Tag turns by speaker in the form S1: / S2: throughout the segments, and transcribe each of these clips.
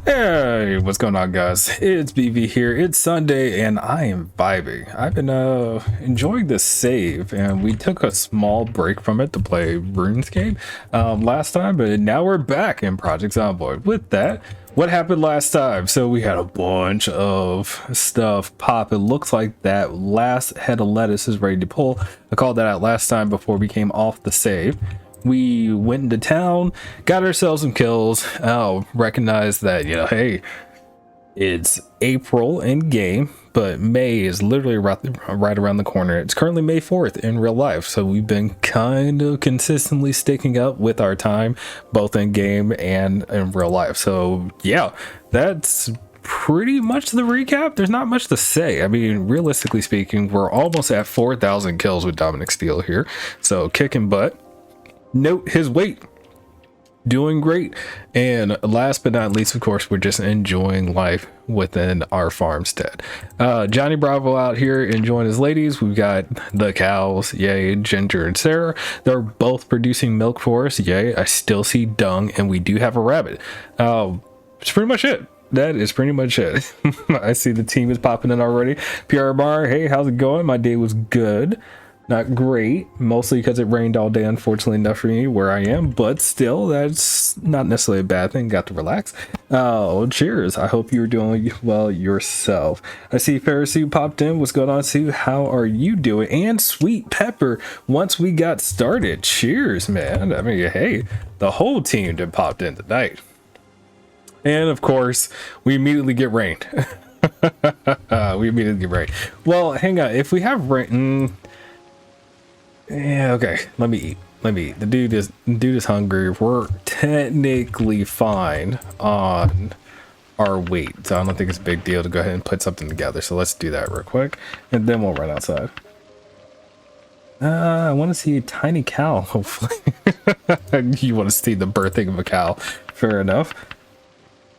S1: Hey, what's going on, guys? It's BV here. It's Sunday and I am vibing. I've been enjoying this save, and we took a small break from it to play RuneScape last time, but now we're back in Project Zomboid. With that, what happened last time? So we had a bunch of stuff pop. It looks like that last head of lettuce is ready to pull. I called that out last time before we came off the save. We went into town, got ourselves some kills, recognized that, hey, it's April in game, but May is literally right around the corner. It's currently May 4th in real life, so we've been kind of consistently sticking up with our time, both in game and in real life. So yeah, that's pretty much the recap. There's not much to say. I mean, realistically speaking, we're almost at 4,000 kills with Dominic Steele here, so kicking butt. Note his weight, doing great. And last but not least, of course, we're just enjoying life within our farmstead. Johnny Bravo out here enjoying his ladies. We've got the cows, yay. Ginger and Sarah, they're both producing milk for us, yay. I still see dung, and we do have a rabbit. It's pretty much it. That is pretty much it. I see the team is popping in already. PR Bar, hey, how's it going? My day was good. Not great, mostly because it rained all day, unfortunately enough for me where I am, but still, that's not necessarily a bad thing. Got to relax. Oh, cheers. I hope you're doing well yourself. I see Pharisee popped in. What's going on, Sue? How are you doing? And Sweet Pepper, once we got started. Cheers, man. I mean, hey, the whole team did popped in tonight. And of course, we immediately get rained. We immediately get rained. Well, hang on. If we have rain... Yeah, okay. Let me eat. The dude is hungry. We're technically fine on our weight, so I don't think it's a big deal to go ahead and put something together. So let's do that real quick, and then we'll run outside. I want to see a tiny cow. Hopefully, you want to see the birthing of a cow. Fair enough.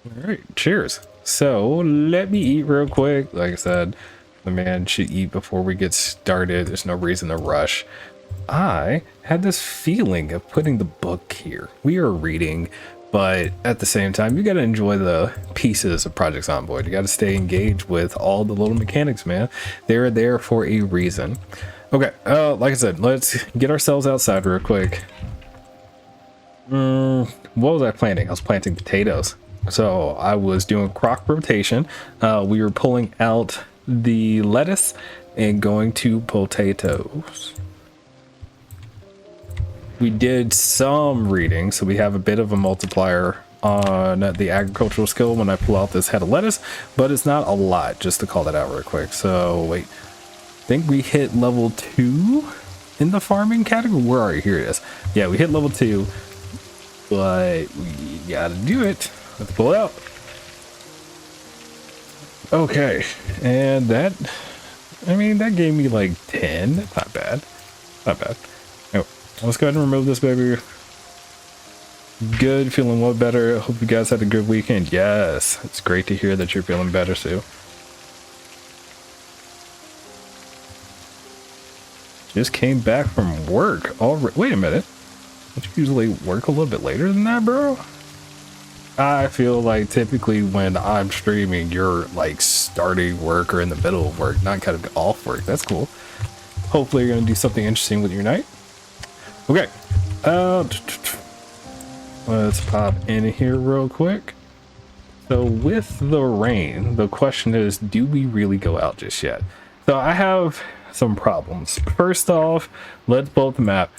S1: All right. Cheers. So let me eat real quick. Like I said, the man should eat before we get started. There's no reason to rush. I had this feeling of putting the book here. We are reading, but at the same time, you got to enjoy the pieces of Project Zomboid. You got to stay engaged with all the little mechanics, man. They're there for a reason. Okay, like I said, let's get ourselves outside real quick. What was I planting? I was planting potatoes. So I was doing crop rotation. We were pulling out the lettuce and going to potatoes. We did some reading, so we have a bit of a multiplier on the agricultural skill when I pull out this head of lettuce, but it's not a lot, just to call that out real quick. So wait, I think we hit level 2 in the farming category. Where are you? Here it is. Yeah, we hit level 2, but we gotta do it. Let's pull it out. Okay, and that, I mean, that gave me like 10. That's not bad. Not bad. Oh, let's go ahead and remove this baby. Good, feeling well better. Hope you guys had a good weekend. Yes, it's great to hear that you're feeling better, Sue. Just came back from work already. Wait a minute. Don't you usually work a little bit later than that, bro? I feel like typically when I'm streaming, you're like starting work or in the middle of work, not kind of off work. That's cool. Hopefully you're going to do something interesting with your night. Okay. Let's pop in here real quick. So with the rain, the question is, do we really go out just yet? So I have some problems. First off, let's pull up the map.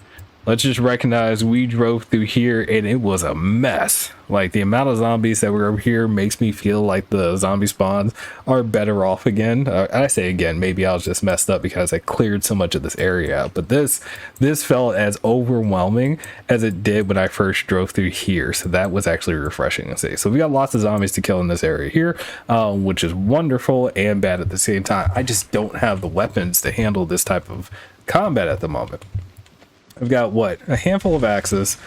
S1: Let's just recognize we drove through here and it was a mess. Like, the amount of zombies that were over here makes me feel like the zombie spawns are better off again. I say again, maybe I was just messed up because I cleared so much of this area out. But this felt as overwhelming as it did when I first drove through here. So that was actually refreshing to see. So we got lots of zombies to kill in this area here, which is wonderful and bad at the same time. I just don't have the weapons to handle this type of combat at the moment. I've got what? A handful of axes,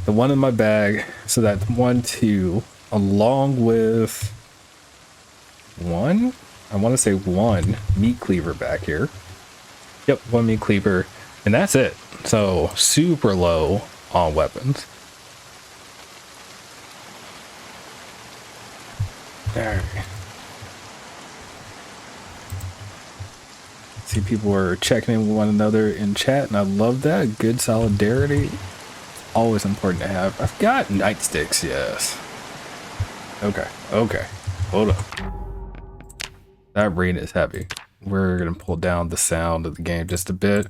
S1: the one in my bag, so that's 1, 2, along with one, I want to say one meat cleaver back here. Yep, one meat cleaver, and that's it. So super low on weapons. Alright. See, people are checking in with one another in chat, and I love that. Good solidarity. Always important to have. I've got nightsticks, yes. Okay, okay. Hold up. That rain is heavy. We're gonna pull down the sound of the game just a bit.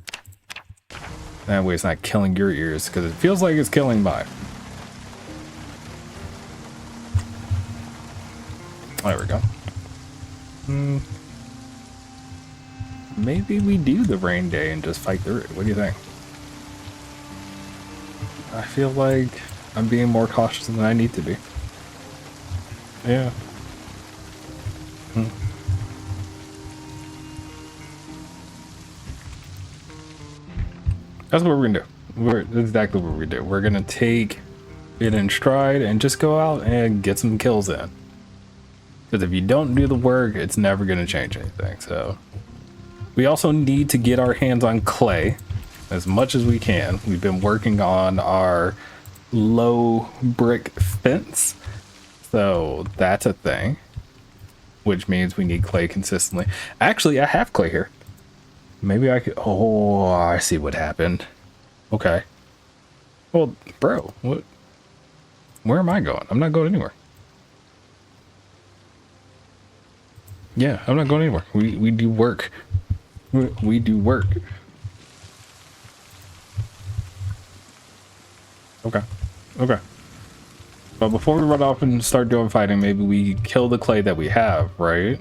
S1: That way it's not killing your ears, because it feels like it's killing mine. There we go. Maybe we do the rain day and just fight through it. What do you think? I feel like I'm being more cautious than I need to be. Yeah. That's what we're gonna do. That's exactly what we're gonna do. We're gonna take it in stride and just go out and get some kills in. Because if you don't do the work, it's never gonna change anything. So we also need to get our hands on clay as much as we can. We've been working on our low brick fence, so that's a thing, which means we need clay consistently. Actually, I have clay here. Maybe I could. Oh, I see what happened. Okay. Well, bro, what? Where am I going? I'm not going anywhere. Yeah, I'm not going anywhere. We do work. We do work. Okay. Okay. But before we run off and start doing fighting, maybe we kill the clay that we have, right?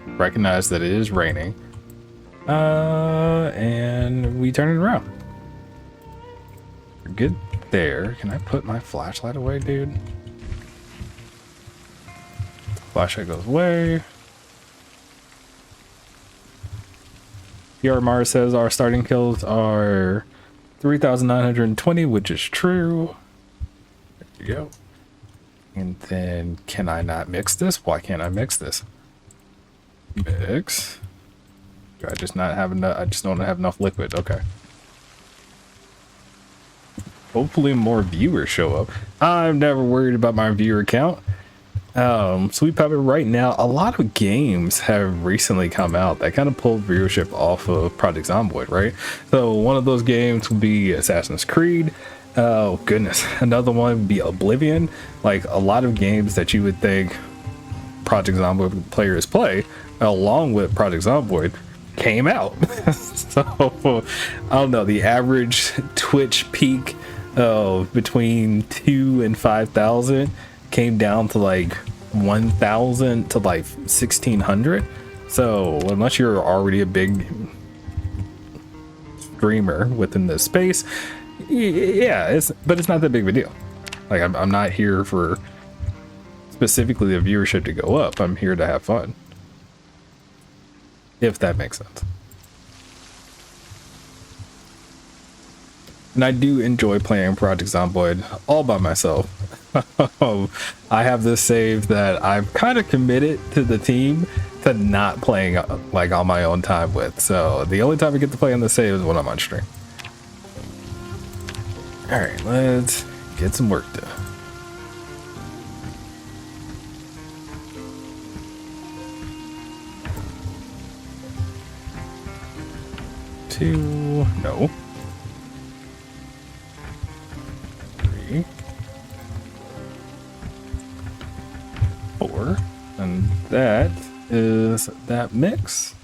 S1: Recognize that it is raining. And we turn it around. We're good there. Can I put my flashlight away, dude? Flashlight goes away. PR Mars says our starting kills are 3,920, which is true. There you go. And then, can I not mix this? Why can't I mix this? Mix. Do I just not have enough? I just don't have enough liquid. Okay. Hopefully more viewers show up. I'm never worried about my viewer count. Sweet Pepper, right now, a lot of games have recently come out that kind of pulled viewership off of Project Zomboid, right? So one of those games would be Assassin's Creed. Oh goodness, another one would be Oblivion. Like a lot of games that you would think Project Zomboid players play, along with Project Zomboid, came out. So I don't know, the average Twitch peak of between 2,000 and 5,000 came down to like 1,000 to like 1,600. So unless you're already a big streamer within this space, yeah, but it's not that big of a deal. Like I'm not here for specifically the viewership to go up. I'm here to have fun, if that makes sense. And I do enjoy playing Project Zomboid all by myself. I have this save that I've kind of committed to the team to not playing like on my own time with. So the only time I get to play on the save is when I'm on stream. All right, let's get some work done. Two, no. 3, 4, and that is that mix.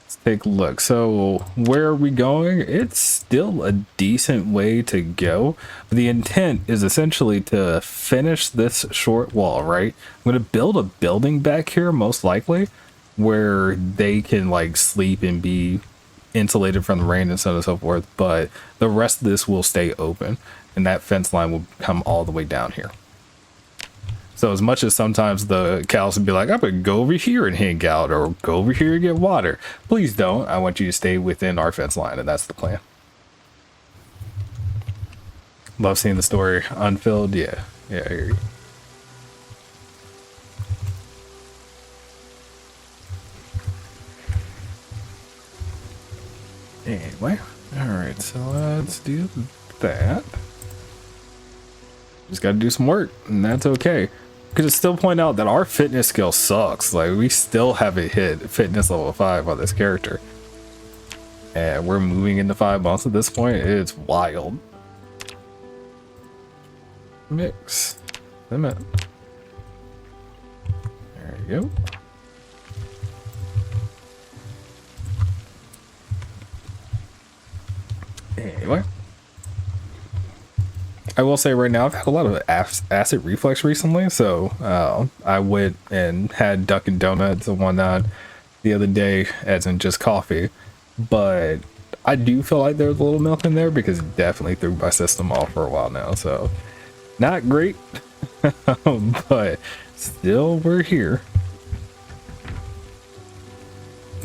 S1: Let's take a look. So where are we going? It's still a decent way to go. The intent is essentially to finish this short wall, right? I'm going to build a building back here, most likely, where they can like sleep and be insulated from the rain and so on and so forth, but the rest of this will stay open, and that fence line will come all the way down here. So as much as sometimes the cows would be like, I'm gonna go over here and hang out, or go over here and get water, please don't. I want you to stay within our fence line, and that's the plan. Love seeing the story unfilled. Yeah, I hear you. Anyway, all right, so let's do that. Just got to do some work, and that's okay. could still point out that our fitness skill sucks. Like, we still haven't hit fitness level 5 on this character. And we're moving into 5 months at this point. It's wild. Mix. Limit. There you go. Anyway. I will say right now, I've had a lot of acid reflux recently, so I went and had Dunkin' Donuts and whatnot the other day, as in just coffee. But I do feel like there's a little milk in there because it definitely threw my system off for a while now. So not great, but still we're here.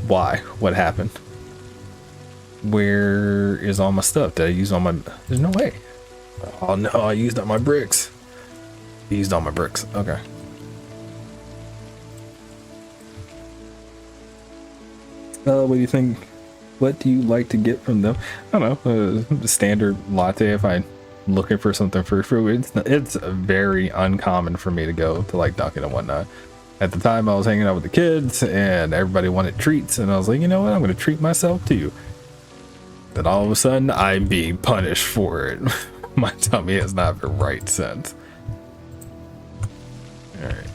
S1: Why? What happened? Where is all my stuff? Did I use all my... There's no way. Oh no, I used up my bricks. Used all my bricks. Okay. What do you think? What do you like to get from them? I don't know. The standard latte if I'm looking for something for food. It's very uncommon for me to go to like Dunkin' and whatnot. At the time I was hanging out with the kids and everybody wanted treats and I was like, you know what? I'm going to treat myself too. Then all of a sudden I'm being punished for it. My tummy has not been right since. All right.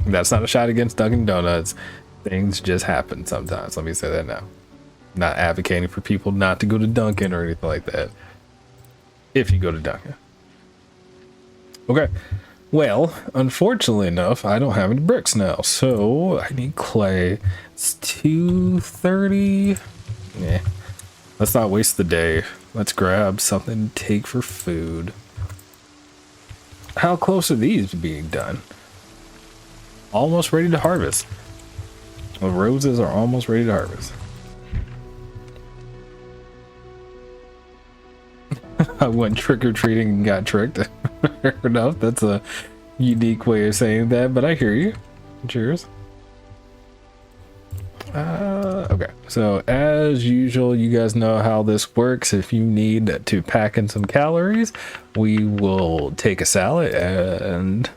S1: That's not a shot against Dunkin' Donuts. Things just happen sometimes. Let me say that now. Not advocating for people not to go to Dunkin' or anything like that. If you go to Dunkin'. Okay. Well, unfortunately enough, I don't have any bricks now. So I need clay. It's 2:30. Yeah. Let's not waste the day. Let's grab something to take for food. How close are these to being done? Almost ready to harvest. The roses are almost ready to harvest. I went trick-or-treating and got tricked. Fair enough. That's a unique way of saying that, but I hear you. Cheers. Okay, so as usual, you guys know how this works. If you need to pack in some calories, we will take a salad, and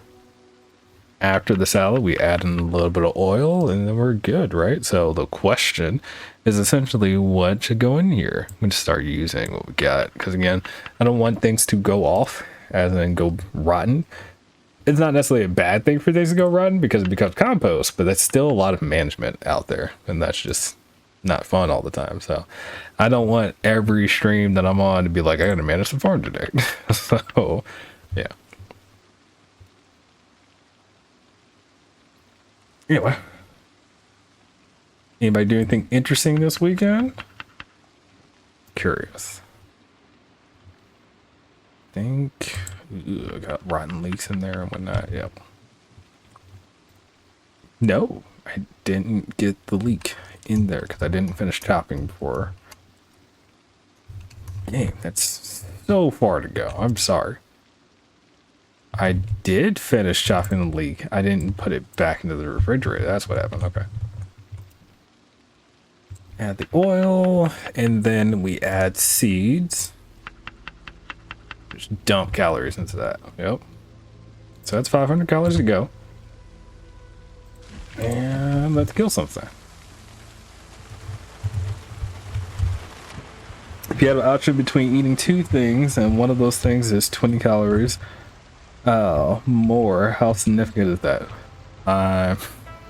S1: after the salad we add in a little bit of oil and then we're good, right? So the question is essentially what should go in here. I'm gonna start using what we got because again, I don't want things to go off as in go rotten. It's not necessarily a bad thing for things to go rotten because it becomes compost, but that's still a lot of management out there and that's just not fun all the time. So I don't want every stream that I'm on to be like, I gotta manage the farm today. So yeah. Anyway, anybody do anything interesting this weekend? Curious. Think I got rotten leaks in there and whatnot. Yep. No, I didn't get the leak in there because I didn't finish chopping before. Dang, that's so far to go. I'm sorry. I did finish chopping the leek. I didn't put it back into the refrigerator. That's what happened. Okay. Add the oil, and then we add seeds. Just dump calories into that. Yep. So that's 500 calories to go. And let's kill something. If you have an option between eating two things, and one of those things is 20 calories, more, how significant is that? I'm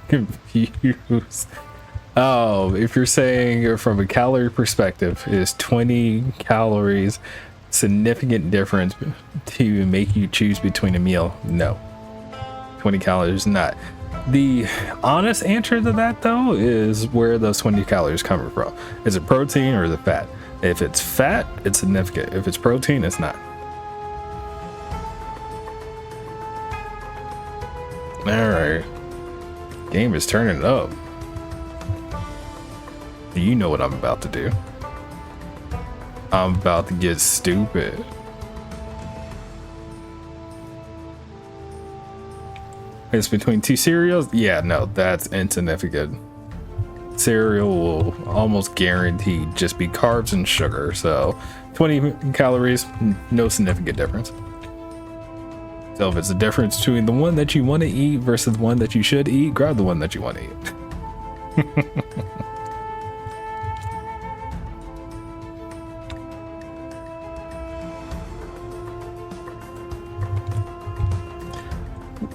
S1: confused. Oh, if you're saying from a calorie perspective, is 20 calories significant difference to make you choose between a meal? No. 20 calories not. The honest answer to that though is where those 20 calories coming from. Is it protein or is it fat? If it's fat, it's significant. If it's protein, it's not. Alright. Game is turning up. You know what I'm about to do. I'm about to get stupid. It's between two cereals? Yeah, no, that's insignificant. Cereal will almost guaranteed just be carbs and sugar. So 20 calories, no significant difference. So if it's the difference between the one that you want to eat versus the one that you should eat, grab the one that you want to eat.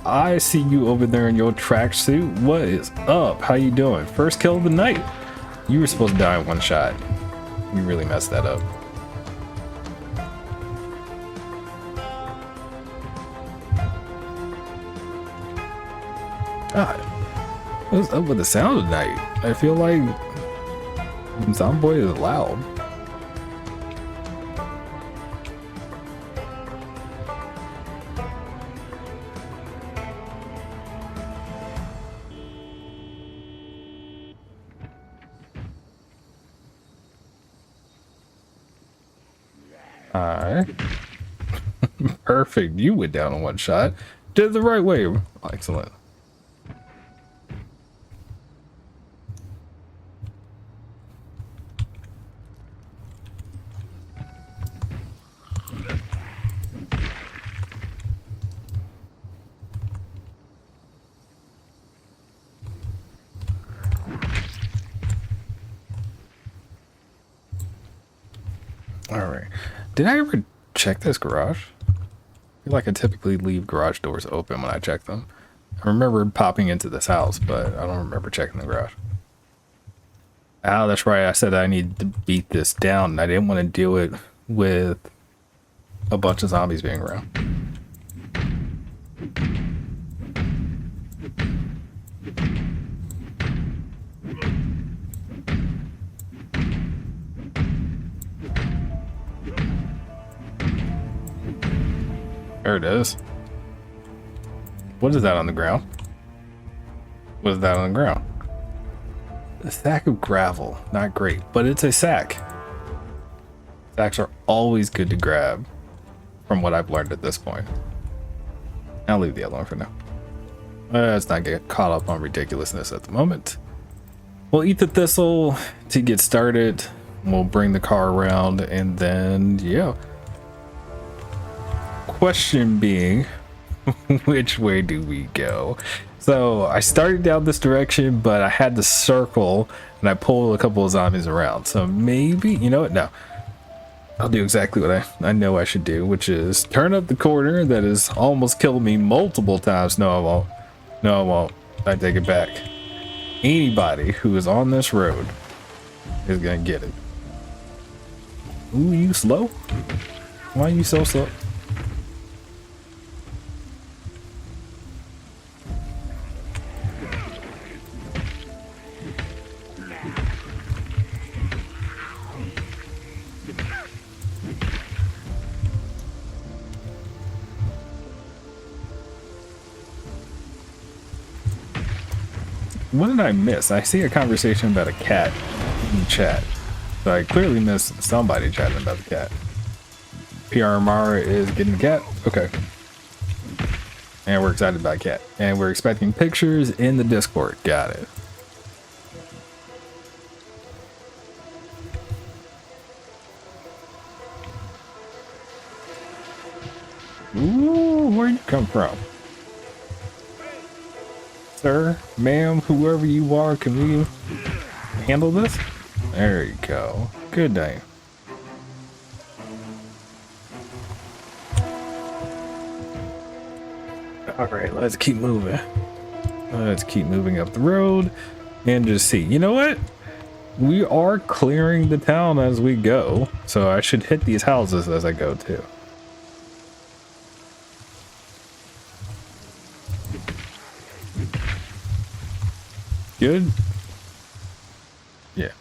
S1: I see you over there in your tracksuit. What is up? How you doing? First kill of the night. You were supposed to die in one shot. You really messed that up. God, what's up with the sound tonight? I feel like Zomboid is loud. Alright. Perfect. You went down in one shot. Did it the right way. Excellent. Alright. Did I ever check this garage? I feel like I typically leave garage doors open when I check them. I remember popping into this house, but I don't remember checking the garage. Oh, that's right. I said I needed to beat this down, and I didn't want to do it with a bunch of zombies being around. There it is. What is that on the ground? What is that on the ground? A sack of gravel. Not great, but it's a sack. Sacks are always good to grab, from what I've learned at this point. I'll leave the other one for now. Let's not get caught up on ridiculousness at the moment. We'll eat the thistle to get started. We'll bring the car around, and then, yeah. Question being, which way do we go? So I started down this direction, but I had to circle and I pulled a couple of zombies around. So maybe, you know what? No, I'll do exactly what I know I should do, which is turn up the corner that has almost killed me multiple times. No, I won't. No, I won't. I take it back. Anybody who is on this road is gonna get it. Ooh, you slow? Why are you so slow? What did I miss? I see a conversation about a cat in chat. So I clearly missed somebody chatting about the cat. PR Mara is getting the cat. Okay. And we're excited about cat. And we're expecting pictures in the Discord. Got it. Ooh, where'd you come from? Sir, ma'am, whoever you are, can we handle this? There you go. Good day. All right, let's keep moving. Let's keep moving up the road and just see. You know what? We are clearing the town as we go, so I should hit these houses as I go too. Good? Yeah.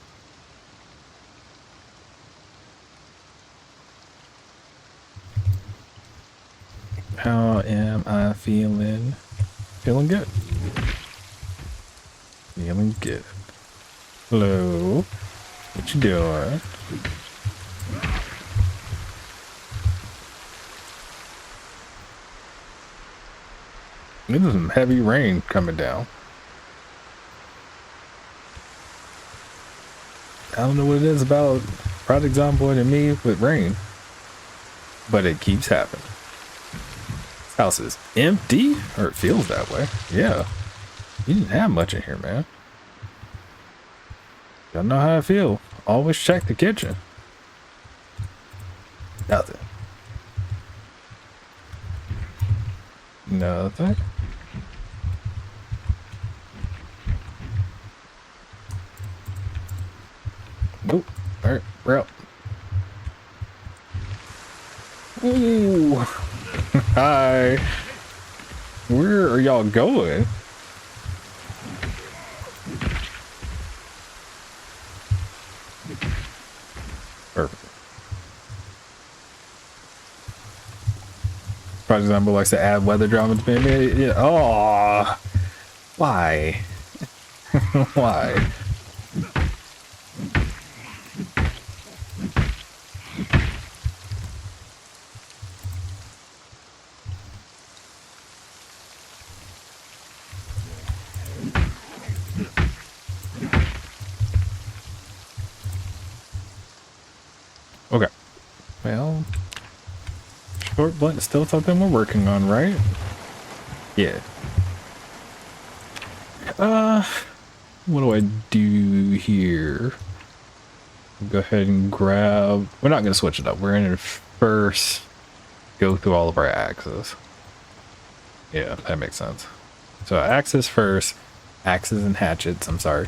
S1: How am I feeling? Feeling good. Feeling good. Hello? What you doing? There's some heavy rain coming down. I don't know what it is about Project Zomboid and me with rain, but it keeps happening. House is empty, or it feels that way. Yeah. You didn't have much in here, man. Don't know how I feel. Always check the kitchen. Nothing. Nothing. Nope. Alright, we're out. Ooh. Hi. Where are y'all going? Perfect. Project Zomboid likes to add weather drama to me. Yeah. Oh, why? Why? Okay. Well, short blunt is still something we're working on, right? Yeah. What do I do here? Go ahead and grab. We're not gonna switch it up. We're gonna first go through all of our axes. Yeah, that makes sense. So axes first, axes and hatchets. I'm sorry,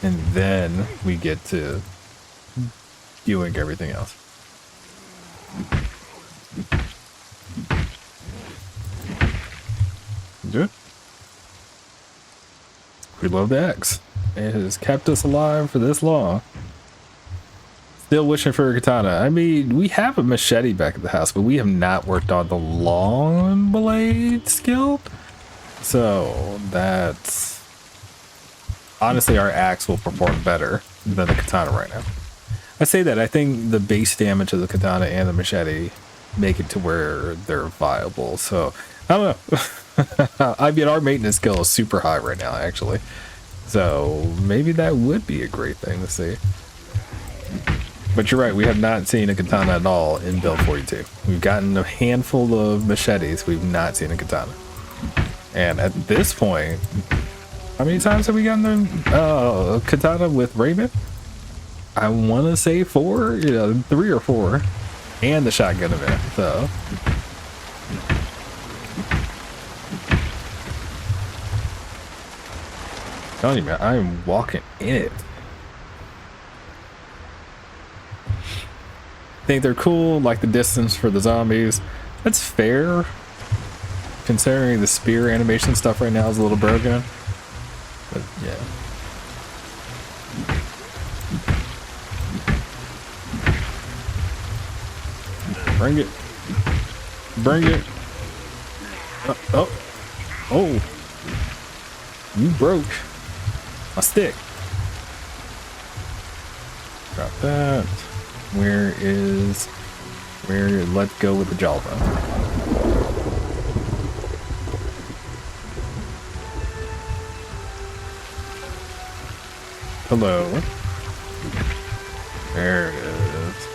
S1: and then we get to doing everything else. Do it. We love the axe. It has kept us alive for this long. Still wishing for a katana. I mean, we have a machete back at the house, but we have not worked on the long blade skill. So that's honestly, our axe will perform better than the katana right now. I say that I think the base damage of the katana and the machete make it to where they're viable. So I don't know. I mean, our maintenance skill is super high right now, actually. So maybe that would be a great thing to see. But you're right, we have not seen a katana at all in build 42. We've gotten a handful of machetes, we've not seen a katana. And at this point, how many times have we gotten the katana with Raven? I want to say 4, 3 or 4, and the shotgun event. So telling you, man, I am walking in it. Think they're cool, like the distance for the zombies. That's fair, considering the spear animation stuff right now is a little broken. But yeah. Bring it. Bring it. Oh. You broke my stick. Drop that. Let's go with the jawbone. Hello. There it is.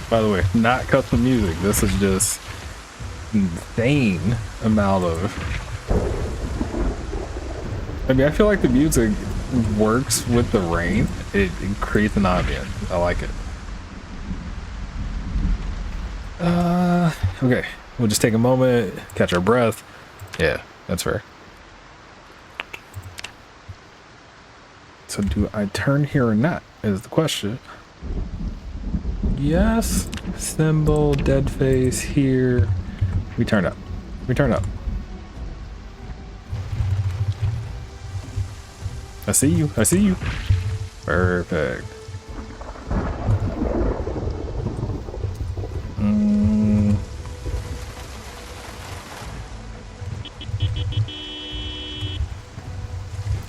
S1: By the way, not custom music. This is just insane amount of. I mean, I feel like the music works with the rain. It creates an ambience. I like it. Okay. We'll just take a moment, catch our breath. Yeah, that's fair. So do I turn here or not is the question. Yes. Symbol, dead face here. We turn up. We turn up. I see you. I see you. Perfect.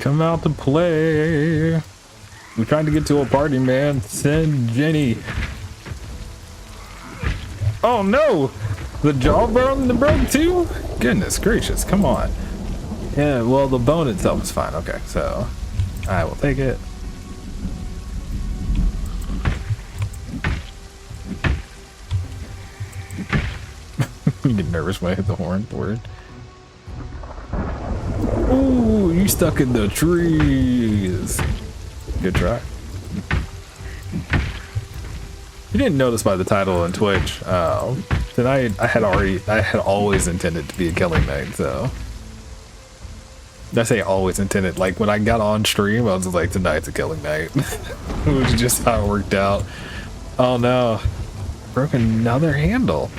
S1: Come out to play. We're trying to get to a party, man. Send Jenny. Oh no! The jawbone broke too? Goodness gracious, come on. Yeah, well, the bone itself is fine. Okay, so I will take it. get nervous when I hit the horn. Word. Ooh, you stuck in the trees. Good try. You didn't notice by the title on Twitch. Tonight I had always intended to be a killing night, so I say always intended. Like when I got on stream, I was like, tonight's a killing night. It was just how it worked out. Oh no, broken another handle.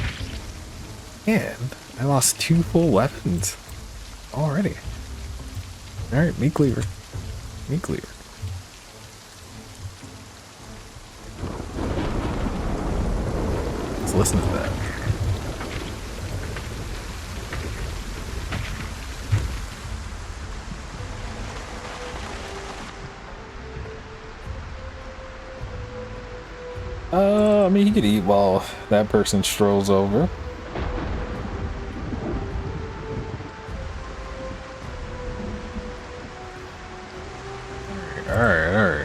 S1: And I lost 2 full weapons already. All right, meat cleaver, meat cleaver. Let's listen to that. I mean, he could eat while that person strolls over. All right.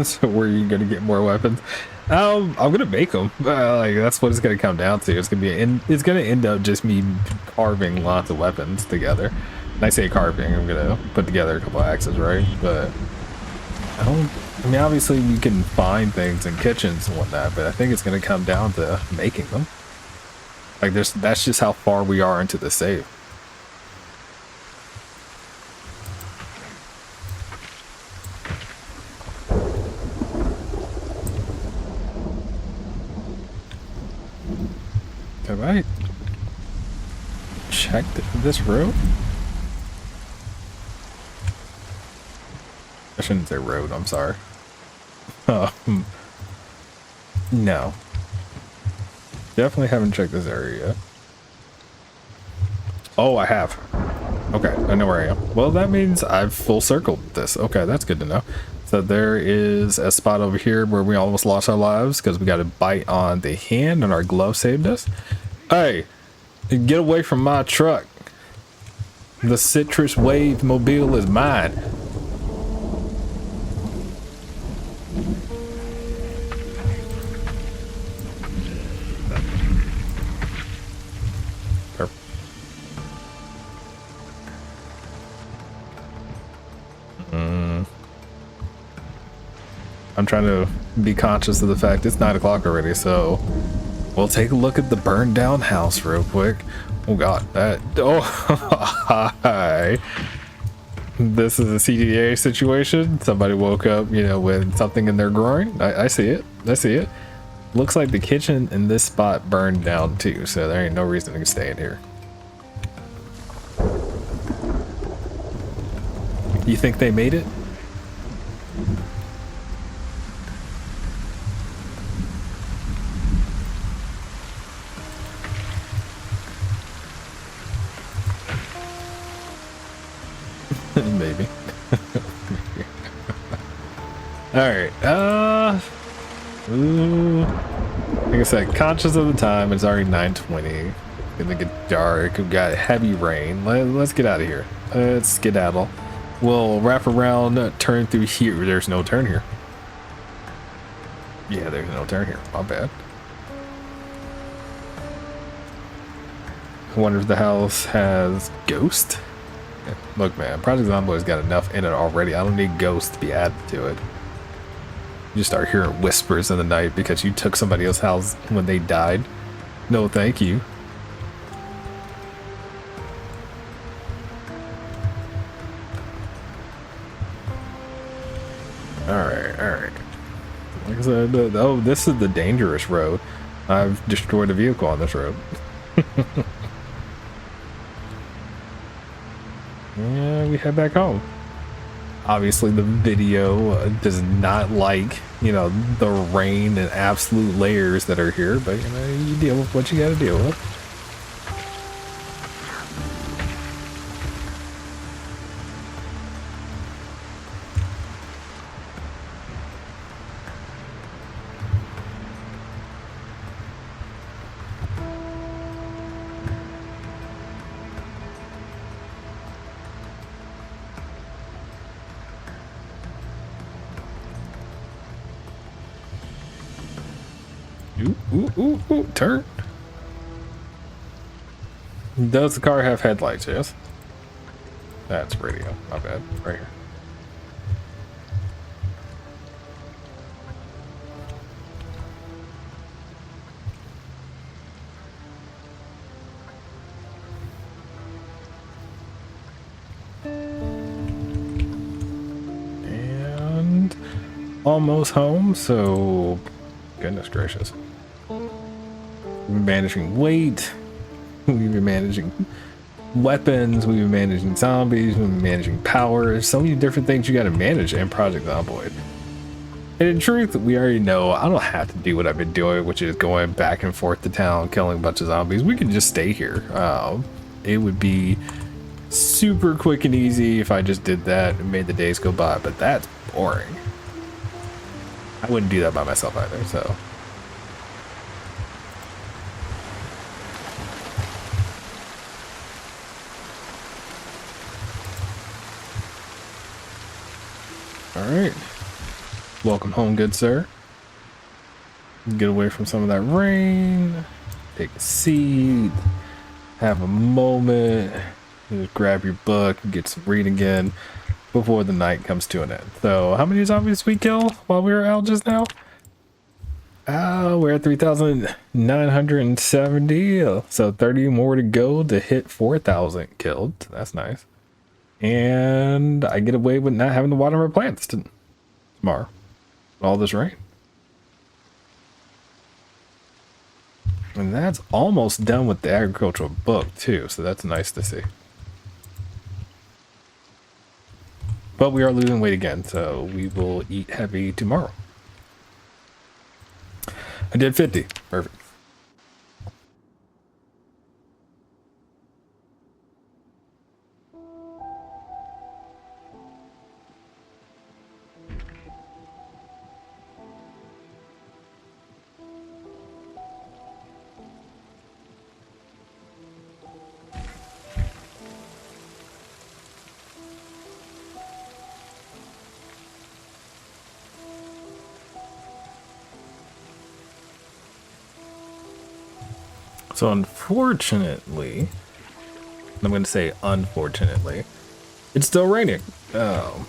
S1: So where are you gonna get more weapons? I'm gonna make them. Like that's what it's gonna come down to. It's gonna end up just me carving lots of weapons together. When I say carving, I'm gonna put together a couple axes, right? But I mean, obviously you can find things in kitchens and whatnot, but I think it's gonna come down to making them. Like that's just how far we are into the save. Have I checked this road? I shouldn't say road, I'm sorry. No. Definitely haven't checked this area yet. Oh, I have. Okay, I know where I am. Well, that means I've full circled this. Okay, that's good to know. So there is a spot over here where we almost lost our lives because we got a bite on the hand and our glove saved us. Hey, get away from my truck. The citrus wave mobile is mine. I'm trying to be conscious of the fact it's 9 o'clock already, so we'll take a look at the burned down house real quick. Oh god, hi. This is a CDA situation. Somebody woke up, you know, with something in their groin. I see it. I see it. Looks like the kitchen in this spot burned down too, so there ain't no reason to stay in here. You think they made it? Maybe. Alright, like I said, conscious of the time, it's already 9:20. Gonna get dark, we've got heavy rain. Let's get out of here. Let's skedaddle. We'll wrap around, turn through here. There's no turn here. Yeah, there's no turn here. My bad. I wonder if the house has ghost? Look, man, Project Zomboid's got enough in it already. I don't need ghosts to be added to it. You start hearing whispers in the night because you took somebody else's house when they died. No, thank you. Alright. Like I said, oh, this is the dangerous road. I've destroyed a vehicle on this road. Yeah, we head back home. Obviously the video does not like, you know, the rain and absolute layers that are here, but you know, you deal with what you gotta deal with. Ooh, ooh, ooh, ooh, turn. Does the car have headlights? Yes. That's radio. My bad. Right here. And almost home, so goodness gracious. Managing weight. We've been managing weapons, we've been managing zombies, we've been managing power. So many different things you got to manage in Project Zomboid. And in truth, we already know I don't have to do what I've been doing, which is going back and forth to town, killing a bunch of zombies. We can just stay here. It would be super quick and easy if I just did that and made the days go by, but that's boring. I wouldn't do that by myself either, so. All right. Welcome home, good sir. Get away from some of that rain. Take a seat. Have a moment. Just grab your book and get some reading again before the night comes to an end. So, how many zombies did we kill while we were out just now? We're at 3,970. So 30 more to go to hit 4,000 killed. That's nice. And I get away with not having to water my plants tomorrow. All this rain. And that's almost done with the agricultural book too, so that's nice to see. But we are losing weight again, so we will eat heavy tomorrow. I did 50. Perfect. So unfortunately, I'm going to say unfortunately, it's still raining. Oh.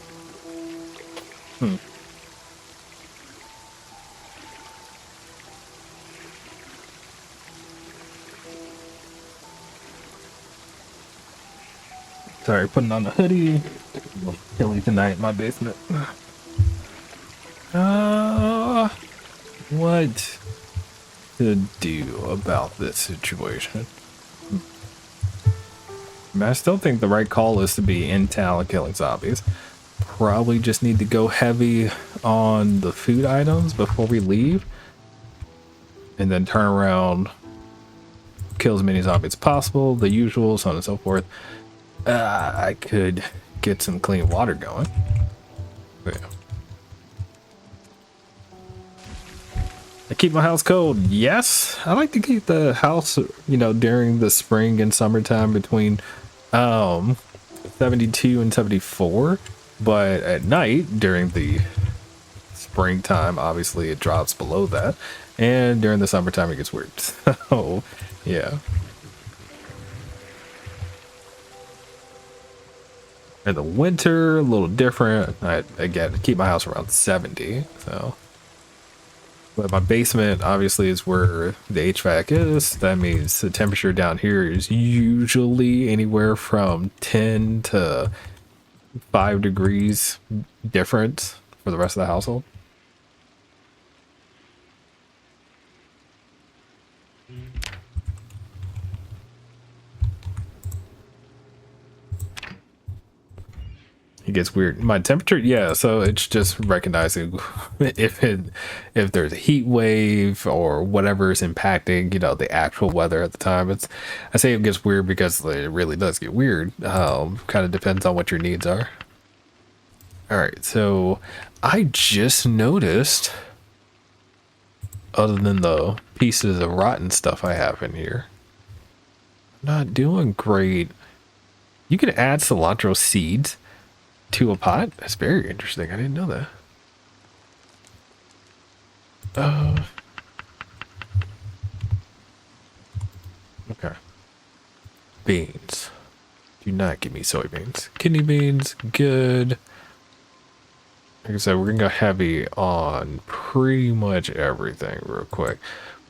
S1: Sorry, putting on a hoodie. A little chilly tonight in my basement. What to do about this situation? I still think the right call is to be in town killing zombies. Probably just need to go heavy on the food items before we leave. And then turn around, kill as many zombies as possible, the usual, so on and so forth. I could get some clean water going. But yeah. I keep my house cold. Yes, I like to keep the house, you know, during the spring and summertime between 72 and 74. But at night during the springtime, obviously it drops below that. And during the summertime, it gets weird. So, yeah. In the winter, a little different. I again keep my house around 70. So. But my basement obviously is where the HVAC is. That means the temperature down here is usually anywhere from 10 to 5 degrees difference for the rest of the household. It gets weird. My temperature, yeah, so it's just recognizing if there's a heat wave or whatever is impacting, you know, the actual weather at the time. I say it gets weird because it really does get weird. Kind of depends on what your needs are. All right, so I just noticed, other than the pieces of rotten stuff I have in here, I'm not doing great. You can add cilantro seeds to a pot? That's very interesting. I didn't know that. beans. Do not give me soybeans. Kidney beans, good. Like I said, we're gonna go heavy on pretty much everything real quick.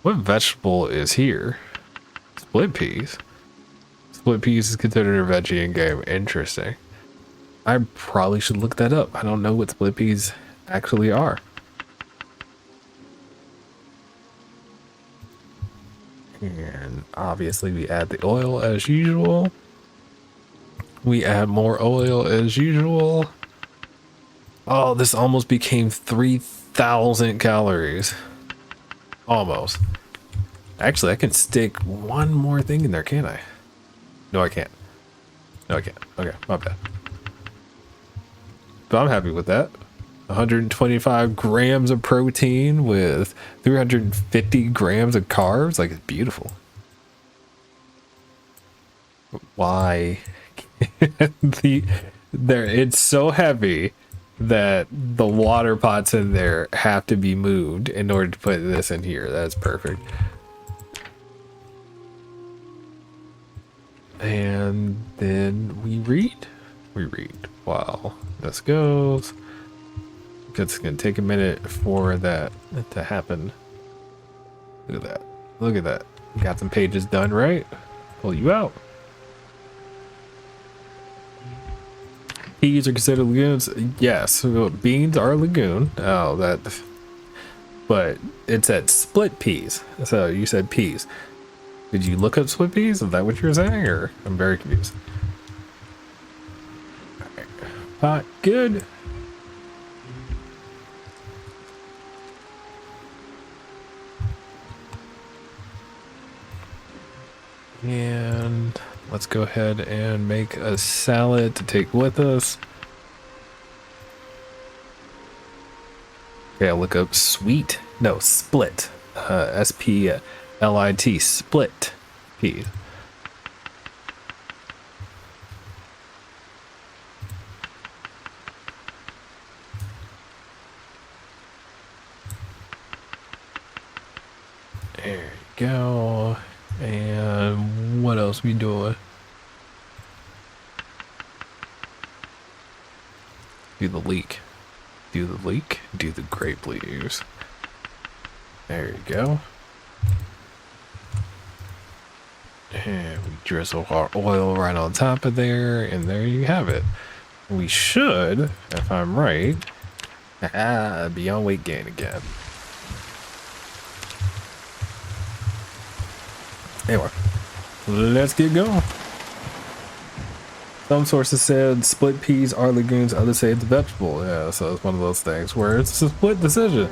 S1: What vegetable is here? Split peas. Split peas is considered a veggie in game. Interesting. I probably should look that up. I don't know what split peas actually are. And obviously we add the oil as usual. We add more oil as usual. Oh, this almost became 3,000 calories. Almost. Actually, I can stick one more thing in there, can't I? No, I can't. No, I can't. Okay, my bad. But I'm happy with that. 125 grams of protein with 350 grams of carbs. Like, it's beautiful. Why? It's so heavy that the water pots in there have to be moved in order to put this in here. That's perfect. And then we read. Wow, this goes. It's gonna take a minute for that to happen. Look at that. Look at that. Got some pages done, right? Pull you out. Peas are considered legumes. Yes, beans are a legume. Oh, that. But it said split peas. So you said peas. Did you look up split peas? Is that what you're saying? Or I'm very confused. Alright. Pot good. And let's go ahead and make a salad to take with us. Okay, I'll look up split. S-P-L-I-T, split peas. There you go. And what else we doing? Do the leek. Do the leek. Do the grape leaves. There you go. And we drizzle our oil right on top of there, and there you have it. We should, if I'm right, be on weight gain again. Anyway, let's get going. Some sources said split peas are legumes, others say it's a vegetable. Yeah, so it's one of those things where it's a split decision.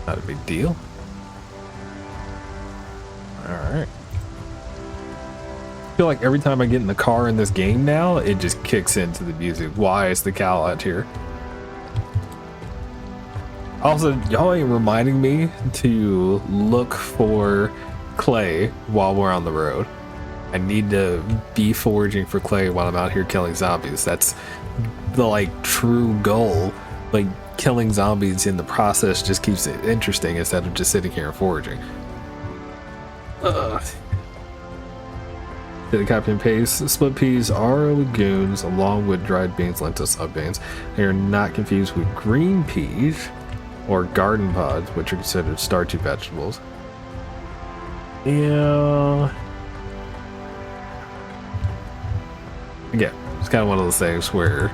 S1: Not a big deal. Alright. I feel like every time I get in the car in this game now, it just kicks into the music. Why is the cow out here? Also, y'all ain't reminding me to look for clay while we're on the road. I need to be foraging for clay while I'm out here killing zombies. That's the like true goal. Like killing zombies in the process just keeps it interesting instead of just sitting here and foraging. Did a copy and paste. Split peas are legumes along with dried beans, lentils, soybeans. They are not confused with green peas or garden pods, which are considered starchy vegetables. Yeah. Again, it's kind of one of those things where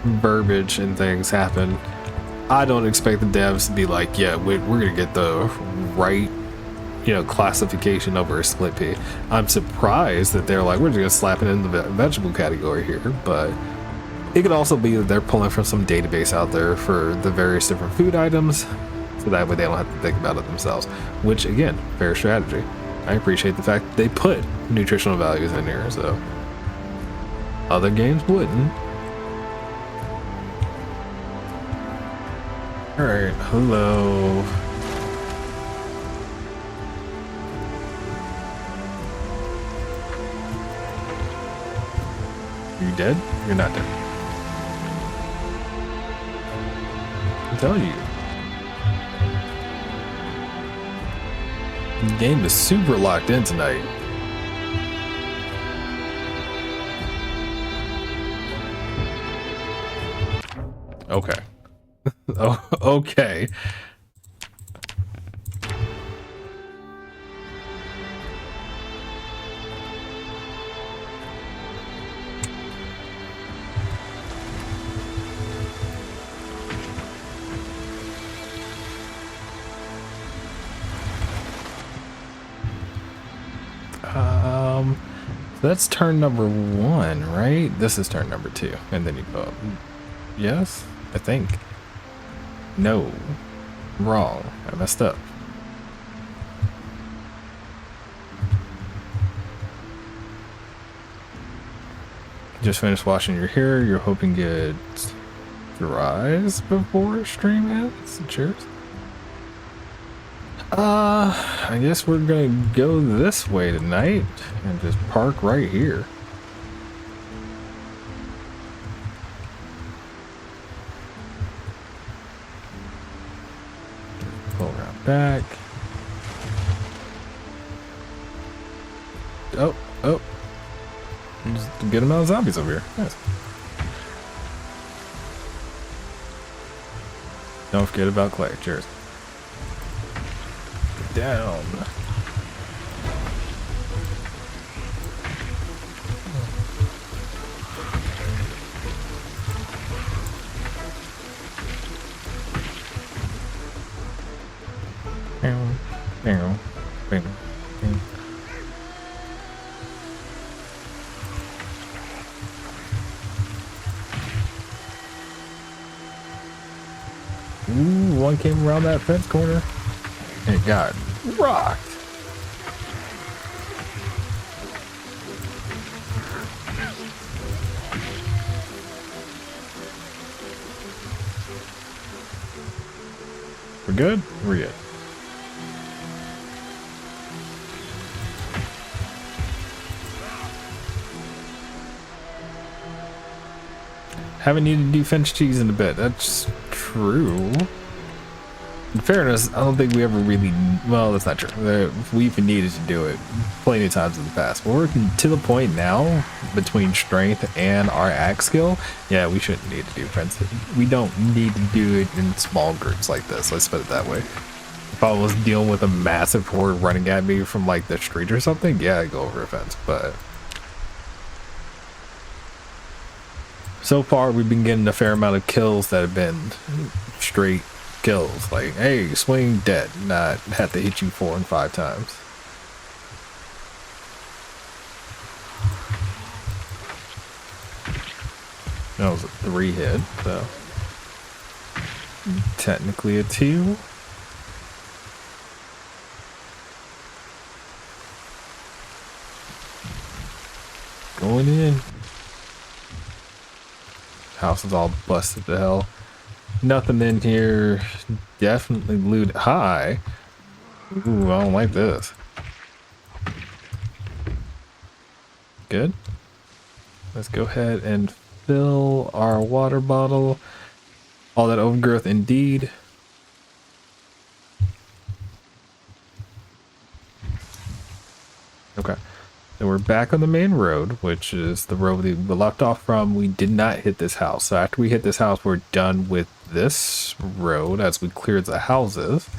S1: verbiage and things happen. I don't expect the devs to be like, yeah, we're gonna get the right, classification over a split pea. I'm surprised that they're like, we're just gonna slap it in the vegetable category here, but it could also be that they're pulling from some database out there for the various different food items, so that way they don't have to think about it themselves, which again, fair strategy. I appreciate the fact that they put nutritional values in here, so other games wouldn't. Alright, hello. You dead? You're not dead. I'm telling you. The game is super locked in tonight. Okay. Oh, okay. So that's turn number 1, right? This is turn number 2, and then you go up. Yes, I think. No, wrong. I messed up. Just finished washing your hair. You're hoping it dries before stream ends. Cheers. I guess we're gonna go this way tonight and just park right here. Pull around back. Oh, oh. Just a good amount of zombies over here. Nice. Don't forget about Clay. Cheers. Down. Ooh, one came around that fence corner and it got rocked. We're good? We're good. Haven't needed to do French cheese in a bit. That's true. In fairness, I don't think we ever really, well, that's not true. We even needed to do it plenty of times in the past. But we're to the point now, between strength and our axe skill, yeah, we shouldn't need to do fence. We don't need to do it in small groups like this, let's put it that way. If I was dealing with a massive horde running at me from like the street or something, yeah, I'd go over a fence, but so far we've been getting a fair amount of kills that have been straight kills, like, hey, swing dead, not have to hit you 4 and 5 times. That was a 3 hit, so technically a 2. Going in. House is all busted to hell. Nothing in here. Definitely looted high. Ooh, I don't like this. Good. Let's go ahead and fill our water bottle. All that overgrowth indeed. Okay. So we're back on the main road, which is the road we left off from. We did not hit this house. So after we hit this house, we're done with this road as we cleared the houses.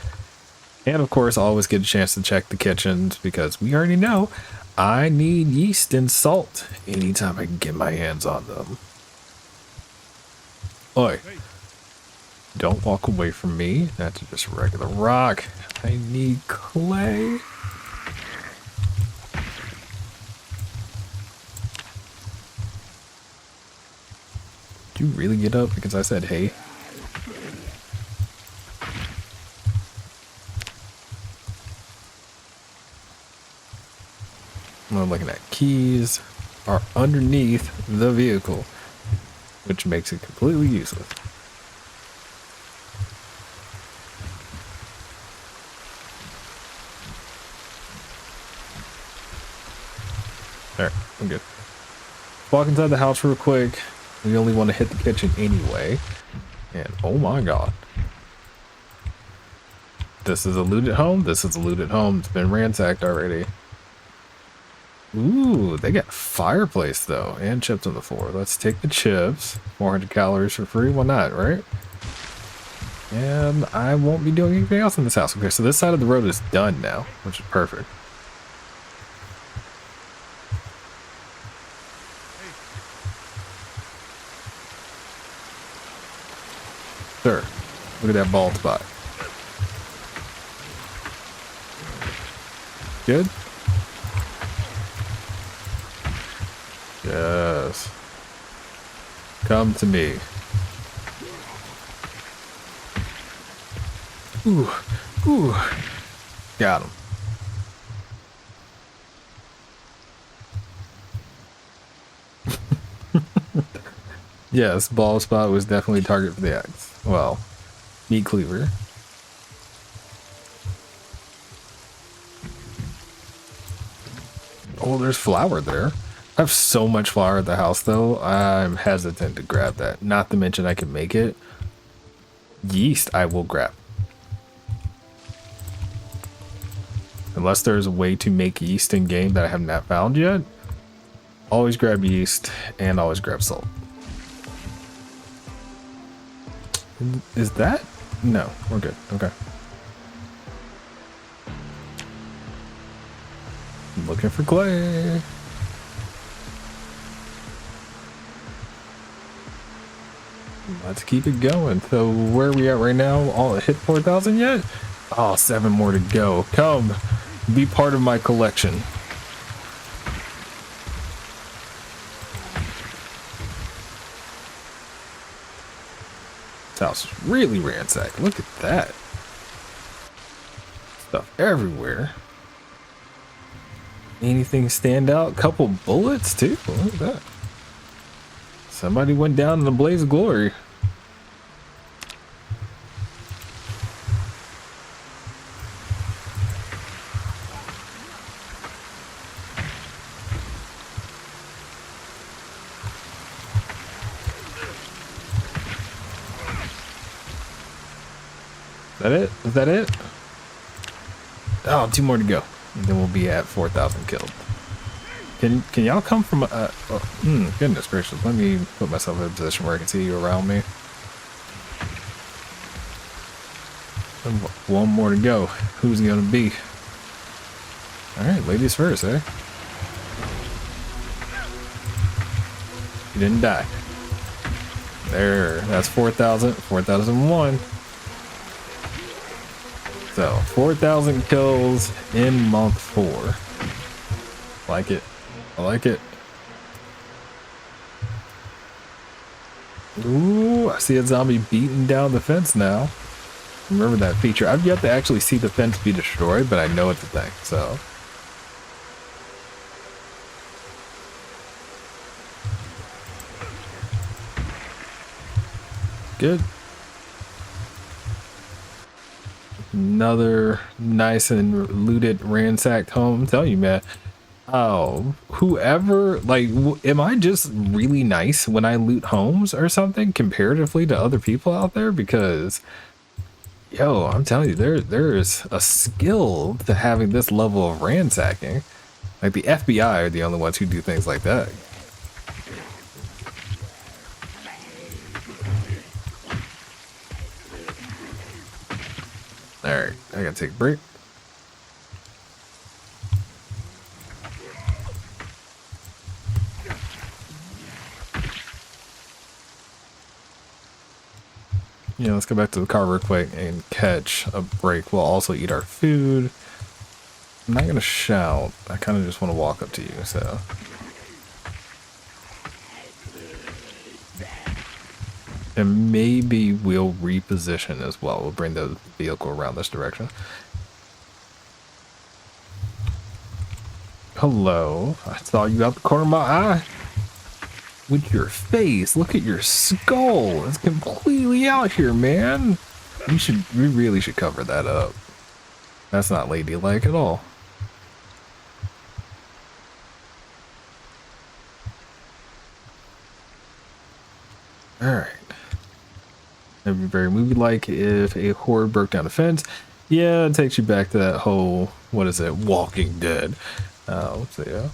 S1: And of course, I always get a chance to check the kitchens because we already know I need yeast and salt anytime I can get my hands on them. Oi. Don't walk away from me. That's just regular rock. I need clay. Did you really get up because I said hey? I'm looking at keys are underneath the vehicle, which makes it completely useless. Alright, I'm good. Walk inside the house real quick. We only want to hit the kitchen anyway. And oh my god. This is a looted home. This is a looted home. It's been ransacked already. Ooh, they got fireplace though, and chips on the floor. Let's take the chips. 400 calories for free. Why not, right? And I won't be doing anything else in this house. Okay, so this side of the road is done now, which is perfect. Sure. Look at that bald spot. Good? Yes. Come to me. Ooh. Ooh. Got him. Yes, bald spot was definitely target for the axe. Well, meat cleaver. Oh, there's flour there. I have so much flour at the house though, I'm hesitant to grab that. Not to mention I can make it. Yeast I will grab. Unless there's a way to make yeast in game that I have not found yet. Always grab yeast and always grab salt. Is that? No, we're good. Okay. I'm looking for clay. Let's keep it going. So where are we at right now? All hit 4,000 yet? Oh, 7 more to go. Come, be part of my collection. This house is really ransacked. Look at that. Stuff everywhere. Anything stand out? Couple bullets too. Look at that. Somebody went down in a blaze of glory. Is that it? Is that it? Oh, 2 more to go. And then we'll be at 4,000 killed. Can y'all come from goodness gracious, let me put myself in a position where I can see you around me. And 1 more to go. Who's it gonna be? Alright, ladies first, eh? You didn't die. There, that's 4,000, 4,001. So, 4,000 kills in month 4. Like it. I like it. Ooh, I see a zombie beating down the fence now. Remember that feature. I've yet to actually see the fence be destroyed, but I know it's a thing, so. Good. Another nice and looted, ransacked home. Tell you, man. Oh, whoever, like, am I just really nice when I loot homes or something comparatively to other people out there? Because, yo, I'm telling you, there's a skill to having this level of ransacking. Like, the FBI are the only ones who do things like that. Alright, I gotta take a break. Yeah, let's go back to the car real quick and catch a break. We'll also eat our food. I'm not gonna shout. I kind of just want to walk up to you, so. And maybe we'll reposition as well. We'll bring the vehicle around this direction. Hello. I saw you out the corner of my eye. With your face. Look at your skull. It's completely out here, man. We really should cover that up. That's not ladylike at all. Alright. It'd be very movie-like if a horde broke down a fence. Yeah, it takes you back to that whole, what is it, Walking Dead. So yeah.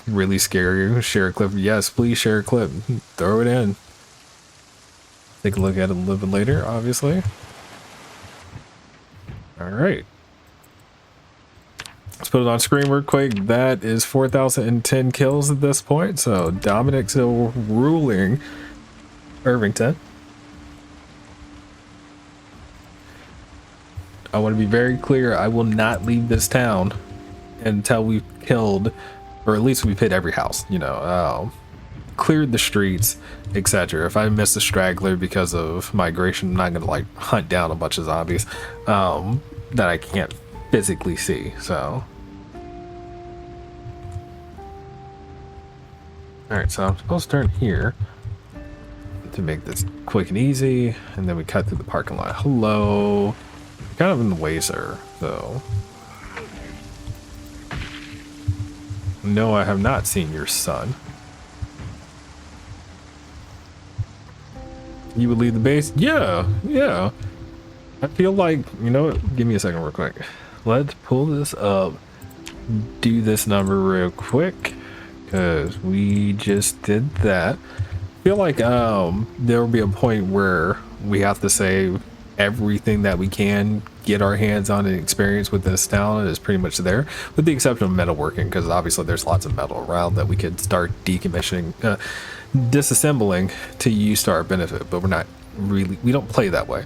S1: really scare you, share a clip. Yes, please share a clip. Throw it in. Take a look at it a little bit later, obviously. All right. Let's put it on screen real quick. That is 4,010 kills at this point. So Dominic's still ruling Irvington. I want to be very clear. I will not leave this town until we've killed, or at least we've hit every house, you know, cleared the streets, etc. If I miss a straggler because of migration, I'm not gonna like hunt down a bunch of zombies that I can't physically see. So all right, so I'm supposed to turn here to make this quick and easy, and then we cut through the parking lot. Hello. Kind of in the way, sir. So no, I have not seen your son. You would leave the base? Yeah. I feel like, you know what? Give me a second real quick. Let's pull this up, do this number real quick, because we just did that. I feel like there will be a point where we have to say everything that we can get our hands on and experience with this town is pretty much there, with the exception of metalworking, because obviously there's lots of metal around that we could start decommissioning, disassembling to use to our benefit. But we don't play that way,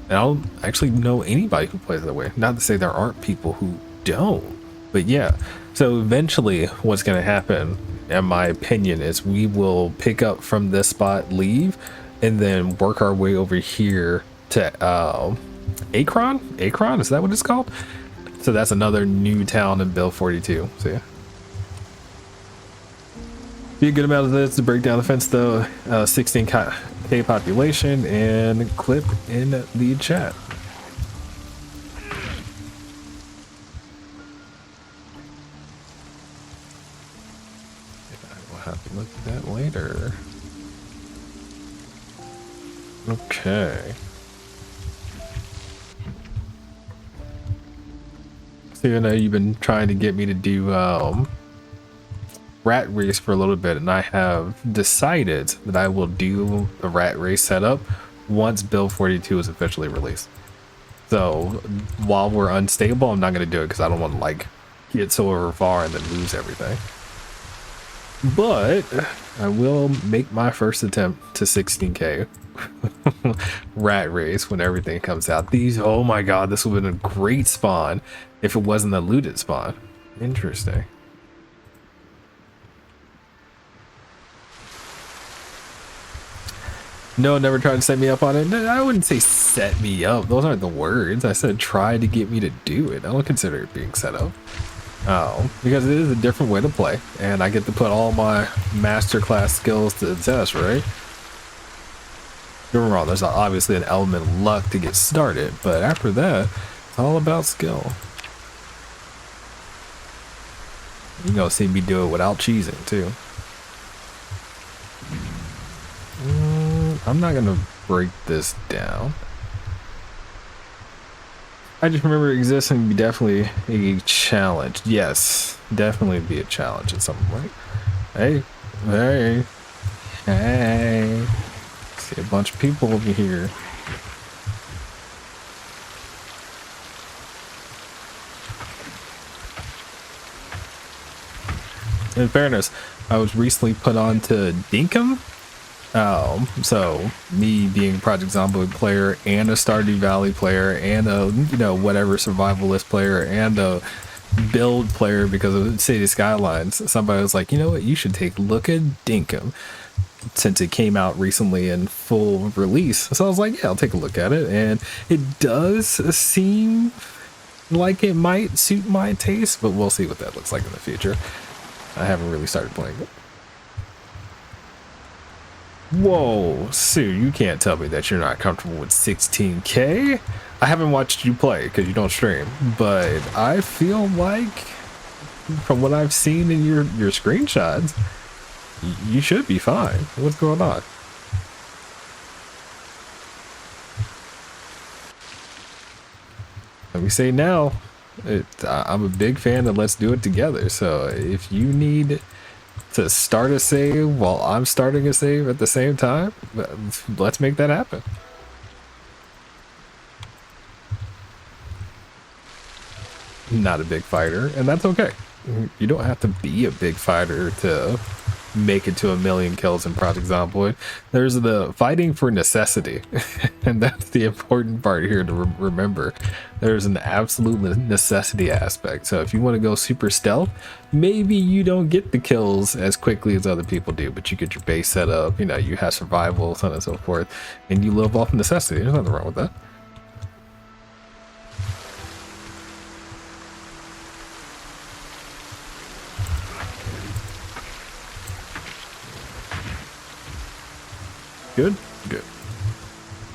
S1: and I don't actually know anybody who plays that way. Not to say there aren't people who don't, but yeah. So eventually what's going to happen, in my opinion, is we will pick up from this spot, leave, and then work our way over here to Akron, is that what it's called? So that's another new town in Bill 42. So yeah, be a good amount of this to break down the fence though. 16k population, and clip in the chat. I will have to look at that later. Okay. So you know, you've been trying to get me to do rat race for a little bit, and I have decided that I will do a rat race setup once Bill 42 is officially released. So while we're unstable, I'm not going to do it because I don't want to like get so over far and then lose everything. But I will make my first attempt to 16k rat race when everything comes out. These, oh my god, this would have been a great spawn if it wasn't a looted spawn. Interesting. No, never tried to set me up on it. I wouldn't say set me up. Those aren't the words. I said try to get me to do it. I don't consider it being set up. Oh, because it is a different way to play, and I get to put all my masterclass skills to the test, right? Don't get me wrong, there's obviously an element of luck to get started, but after that, it's all about skill. You're gonna see me do it without cheesing too. I'm not gonna break this down. I just remember existing to be definitely a challenge. Yes, definitely be a challenge at some point. Hey. See a bunch of people over here. In fairness, I was recently put on to Dinkum. So me being a Project Zomboid player and a Stardew Valley player and a, you know, whatever survivalist player and a build player because of City Skylines, somebody was like, you know what, you should take a look at Dinkum since it came out recently in full release. So I was like, yeah, I'll take a look at it, and it does seem like it might suit my taste, but we'll see what that looks like in the future. I haven't really started playing it. Whoa, Sue, you can't tell me that you're not comfortable with 16k. I haven't watched you play because you don't stream, but I feel like from what I've seen in your screenshots, you should be fine. What's going on? Let me say now, I'm a big fan of let's do it together. So if you need to start a save while I'm starting a save at the same time, let's make that happen. Not a big fighter, and that's okay. You don't have to be a big fighter to make it to 1,000,000 kills in Project Zomboid. There's the fighting for necessity, and that's the important part here to remember. There's an absolute necessity aspect. So if you want to go super stealth, maybe you don't get the kills as quickly as other people do, but you get your base set up, you know, you have survival, so on and so forth, and you live off necessity. There's nothing wrong with that. Good, good.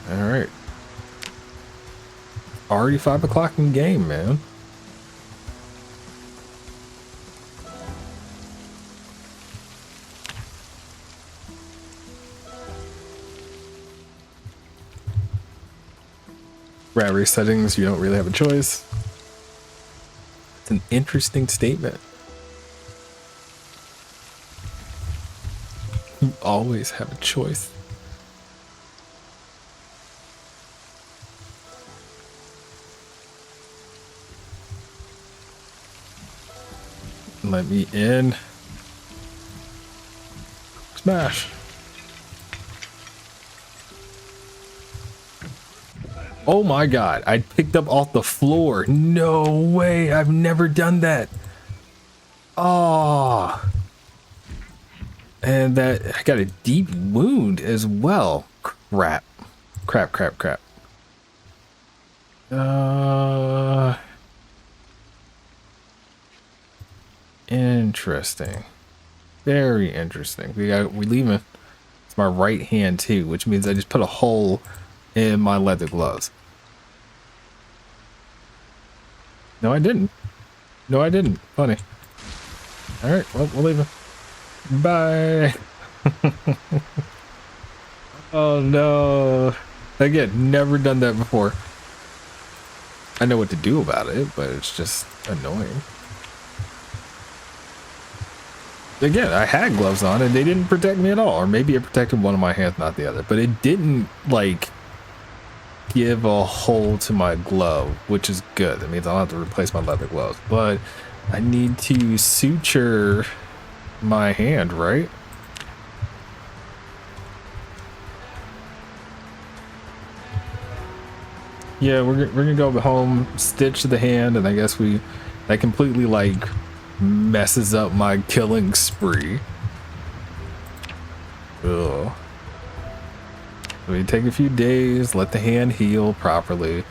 S1: All right. Already 5 o'clock in game, man. Rat race settings, you don't really have a choice. It's an interesting statement. You always have a choice. Let me in. Smash. Oh my god, I picked up off the floor. No way, I've never done that. Oh. And that, I got a deep wound as well. Crap. Crap. Interesting. Very interesting. We leaving. It's my right hand too, which means I just put a hole in my leather gloves. No, I didn't. Funny. All right, well, we'll leave it. Bye. Oh no. Again, never done that before. I know what to do about it, but it's just annoying. Again, I had gloves on and they didn't protect me at all, or maybe it protected one of my hands, not the other, but it didn't like give a hole to my glove, which is good. That means I'll have to replace my leather gloves, but I need to suture my hand, right? Yeah, we're gonna go home, stitch the hand, and I guess that completely like messes up my killing spree. Ugh. We take a few days, let the hand heal properly,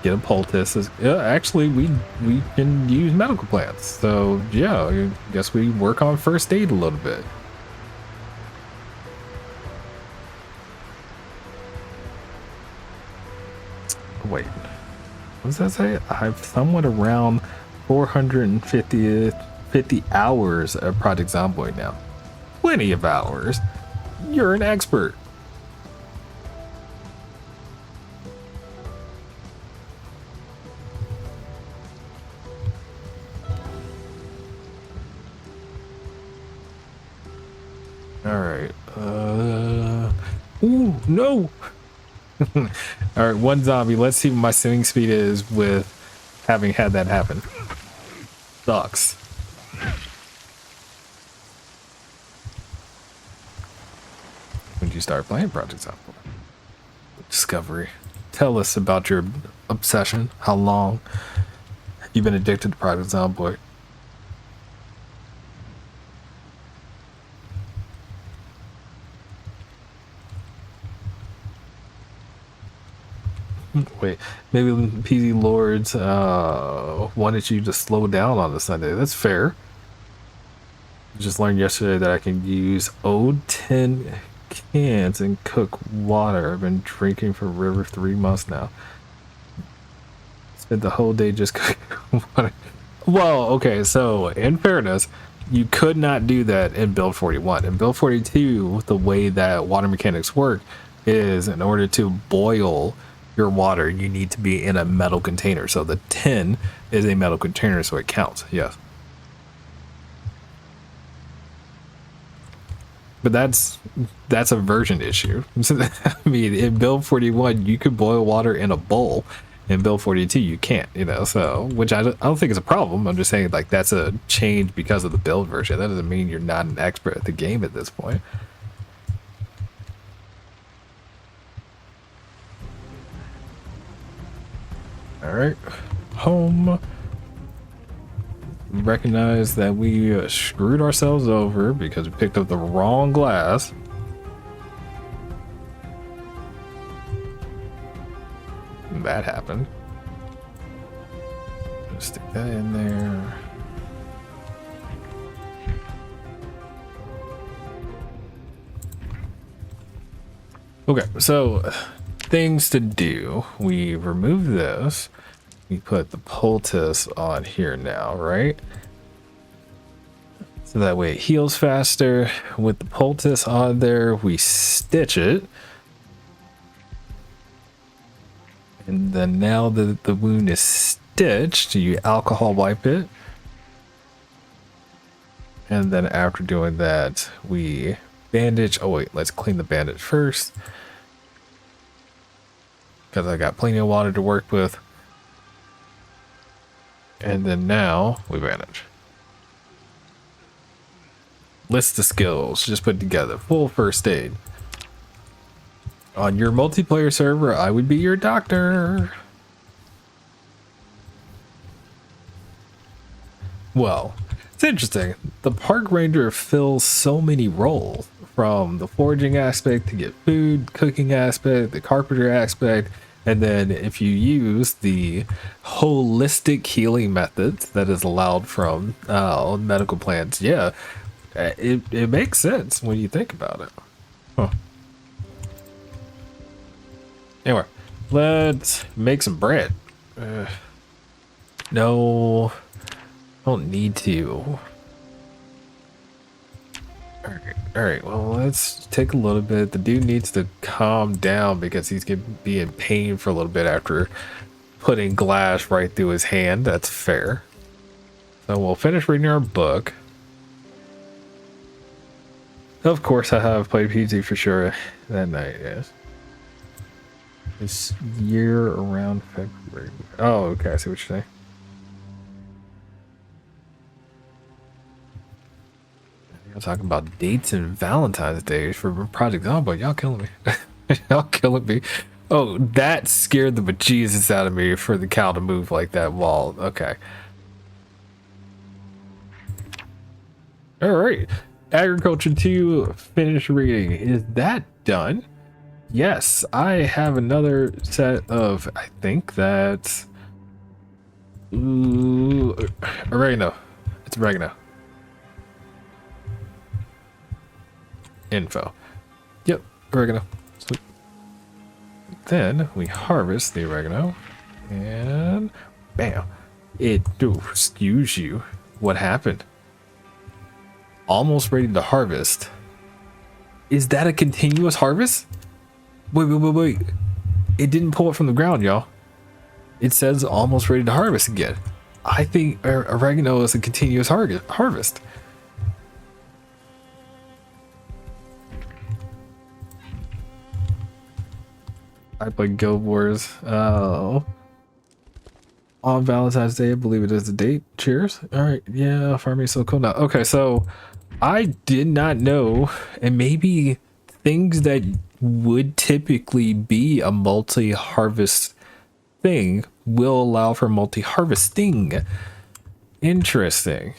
S1: get a poultice. Yeah, actually, we can use medical plants. So yeah, I guess we work on first aid a little bit. Wait, what does that say? I've somewhat around 450 hours of Project Zomboid now. Plenty of hours. You're an expert. All right. Ooh, no. All right, one zombie. Let's see what my swing speed is with having had that happen. Sucks. When did you start playing Project Zomboid? Discovery. Tell us about your obsession. How long you've been addicted to Project Zomboid? Wait, maybe PZ Lords wanted you to slow down on the Sunday. That's fair. Just learned yesterday that I can use old tin cans and cook water. I've been drinking for over 3 months now. Spent the whole day just cooking water. Well, okay, so in fairness, you could not do that in build 41. In build 42, the way that water mechanics work is in order to boil your water, you need to be in a metal container. So the tin is a metal container, so it counts. Yes. But that's a version issue. I mean, in build 41, you could boil water in a bowl. In build 42, you can't, you know, so, which I don't think is a problem. I'm just saying, like, that's a change because of the build version. That doesn't mean you're not an expert at the game at this point. All right, home. Recognize that we screwed ourselves over because we picked up the wrong glass. That happened. Stick that in there. Okay, so things to do. We remove this. We put the poultice on here now, right? So that way it heals faster. With the poultice on there, we stitch it. And then now that the wound is stitched, you alcohol wipe it. And then after doing that, we bandage. Oh wait, let's clean the bandage first. Because I got plenty of water to work with. And then now we bandage. List of skills just put together. Full first aid. On your multiplayer server, I would be your doctor. Well, it's interesting. The park ranger fills so many roles, from the foraging aspect to get food, cooking aspect, the carpenter aspect, and then if you use the holistic healing methods that is allowed from medical plants, yeah, it makes sense when you think about it. Huh. Anyway, let's make some bread. No, I don't need to. All right. Well, let's take a little bit. The dude needs to calm down because he's gonna be in pain for a little bit after putting glass right through his hand. That's fair. So we'll finish reading our book. Of course, I have played PG for sure that night. Yes. This year around February. Oh, okay. I see what you're saying. I'm talking about dates and Valentine's Day for Project Zomboid. Y'all killing me. Y'all killing me. Oh, that scared the bejesus out of me for the cow to move like that wall. Okay. All right. Agriculture 2, finish reading. Is that done? Yes, I have another set of, I think that's oregano. It's oregano. Info. Yep, oregano. Sweet. Then we harvest the oregano and bam. Excuse you. What happened? Almost ready to harvest. Is that a continuous harvest? Wait. It didn't pull it from the ground, y'all. It says almost ready to harvest again. I think oregano is a continuous harvest. I play Guild Wars. Oh. On Valentine's Day, I believe it is the date. Cheers. All right. Yeah, farming is so cool now. Okay, so I did not know, and maybe things that would typically be a multi-harvest thing will allow for multi-harvesting. Interesting.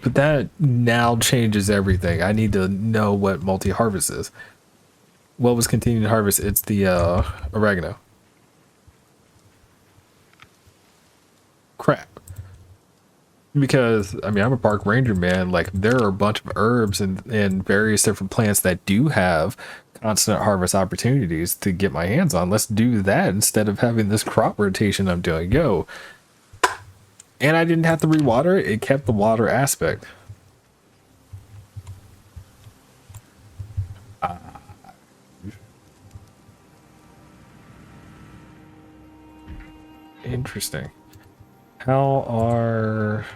S1: But that now changes everything. I need to know what multi-harvest is. What was continued harvest? It's the oregano. Crap. Because I mean, I'm a park ranger, man. Like, there are a bunch of herbs and various different plants that do have constant harvest opportunities to get my hands on. Let's do that instead of having this crop rotation I'm doing. Yo. And I didn't have to rewater it. It kept the water aspect. Interesting. How are...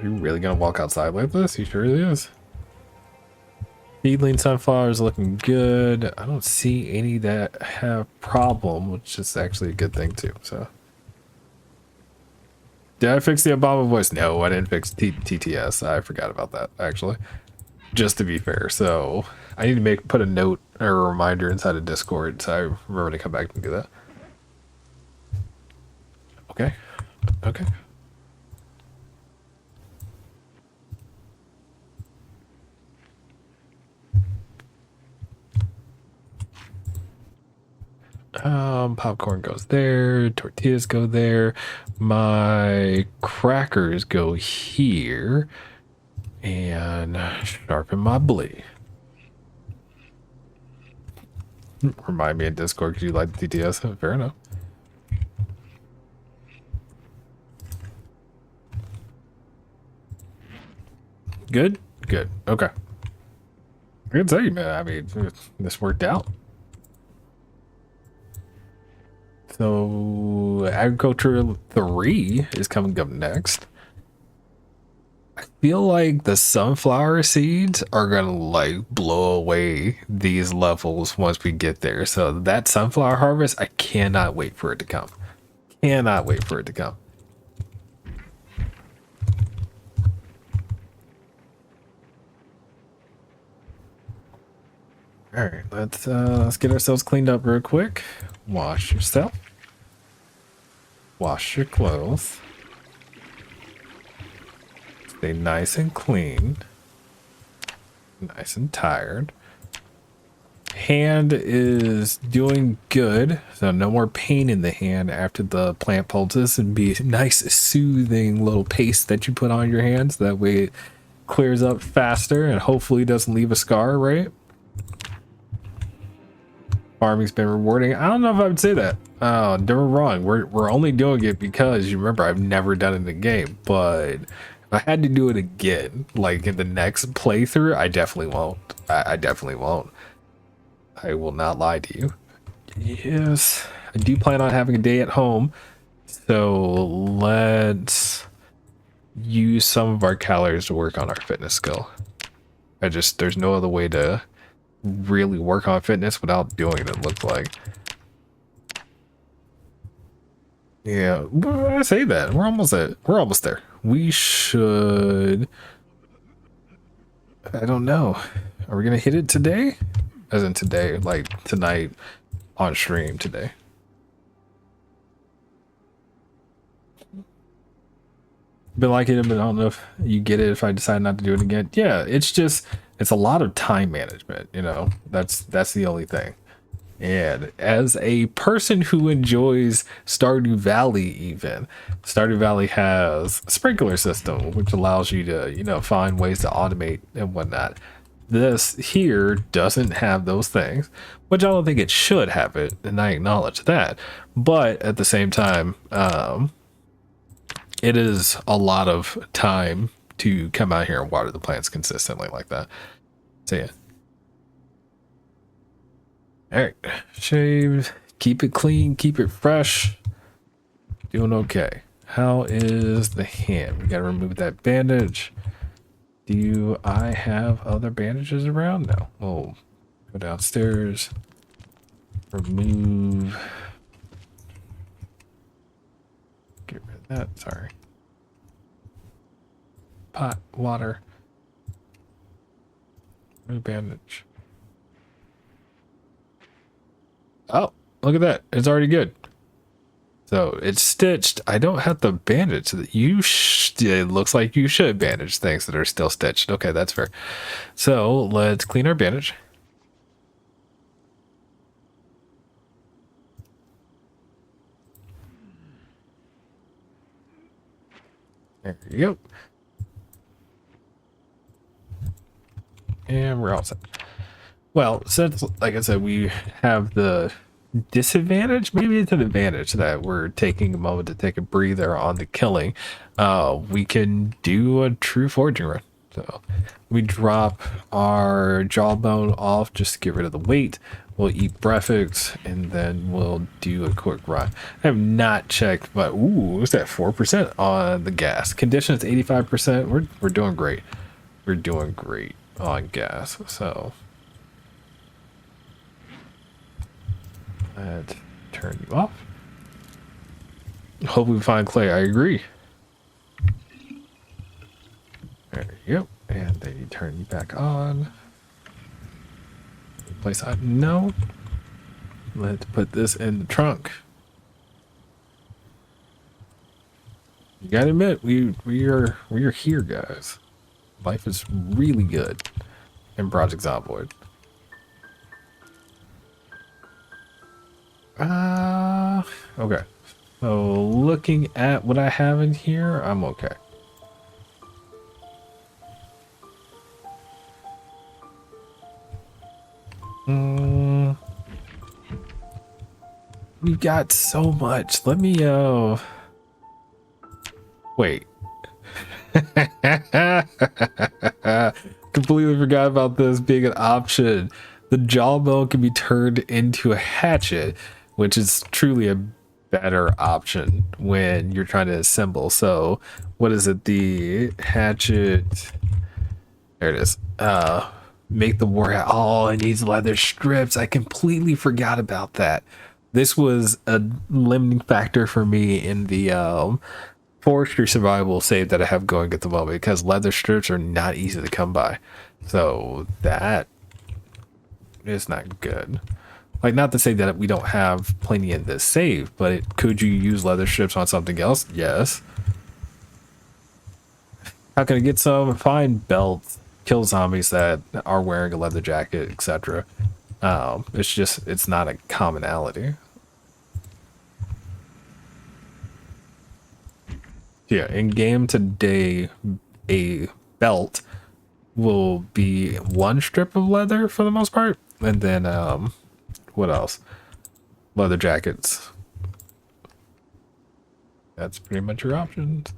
S1: Are you really gonna walk outside like this? You sure it is? Seedling sunflowers looking good. I don't see any that have problem, which is actually a good thing too. So, did I fix the Obama voice? No, I didn't fix TTS. I forgot about that actually. Just to be fair, so I need to put a note or a reminder inside of Discord so I remember to come back and do that. Okay. Okay. Popcorn goes there, tortillas go there, my crackers go here, and sharpen my blade. Remind me in Discord because you like the TTS. Fair enough. Good? Good. Okay. I can tell you, man, I mean, this worked out. So, Agriculture 3 is coming up next. I feel like the sunflower seeds are gonna like blow away these levels once we get there. So that sunflower harvest, I cannot wait for it to come. Cannot wait for it to come. All right, let's get ourselves cleaned up real quick. Wash yourself. Wash your clothes. Stay nice and clean. Nice and tired. Hand is doing good, so no more pain in the hand after the plant pulses, and be nice soothing little paste that you put on your hands. That way it clears up faster and hopefully doesn't leave a scar, right? Farming's been rewarding. I don't know if I would say that. Oh, they're wrong. We're only doing it because you remember I've never done it in the game, but if I had to do it again, like in the next playthrough, I definitely won't. I definitely won't. I will not lie to you. Yes, I do plan on having a day at home, so let's use some of our calories to work on our fitness skill. There's no other way to really work on fitness without doing it looks like. Yeah, I say that we're almost there. We should, I don't know, are we gonna hit it today? As in today, like tonight on stream today. Been liking it, but I don't know if you get it if I decide not to do it again. Yeah, it's a lot of time management, you know. That's the only thing. And as a person who enjoys Stardew Valley, even Stardew Valley has a sprinkler system which allows you to, you know, find ways to automate and whatnot. This here doesn't have those things, which I don't think it should have it, and I acknowledge that. But at the same time, it is a lot of time to come out here and water the plants consistently like that. So yeah. All right, shave, keep it clean, keep it fresh. Doing okay. How is the hand? We gotta remove that bandage. Do I have other bandages around? No. We'll go downstairs. Remove. Get rid of that. Sorry. Pot, water. No bandage. Oh, look at that. It's already good. So it's stitched. I don't have to bandage. It looks like you should bandage things that are still stitched. Okay, that's fair. So let's clean our bandage. There you go. And we're all set. Well, since, like I said, we have the disadvantage, maybe it's an advantage that we're taking a moment to take a breather on the killing, we can do a true foraging run. So we drop our jawbone off just to get rid of the weight. We'll eat breakfast and then we'll do a quick run. I have not checked, but ooh, what's that? 4% on the gas. Conditions 85%. We're doing great. We're doing great on gas. So let's turn you off. Hope we find clay. I agree. There you go. And then you turn you back on. Place I no. Let's put this in the trunk. You gotta admit, we are here, guys. Life is really good in Project Zomboid. Okay. So looking at what I have in here, I'm okay. We've got so much. Let me wait. Completely forgot about this being an option. The jawbone can be turned into a hatchet, which is truly a better option when you're trying to assemble. So what is it? The hatchet, there it is. Make the warhead. Oh, it needs leather strips. I completely forgot about that. This was a limiting factor for me in the forestry survival save that I have going at the moment, because leather strips are not easy to come by. So that is not good. Like, not to say that we don't have plenty in this save, but could you use leather strips on something else? Yes. How can I get some? Find belts, kill zombies that are wearing a leather jacket, etc. It's not a commonality. Yeah, in game today, a belt will be one strip of leather for the most part, and then what else? Leather jackets. That's pretty much your options.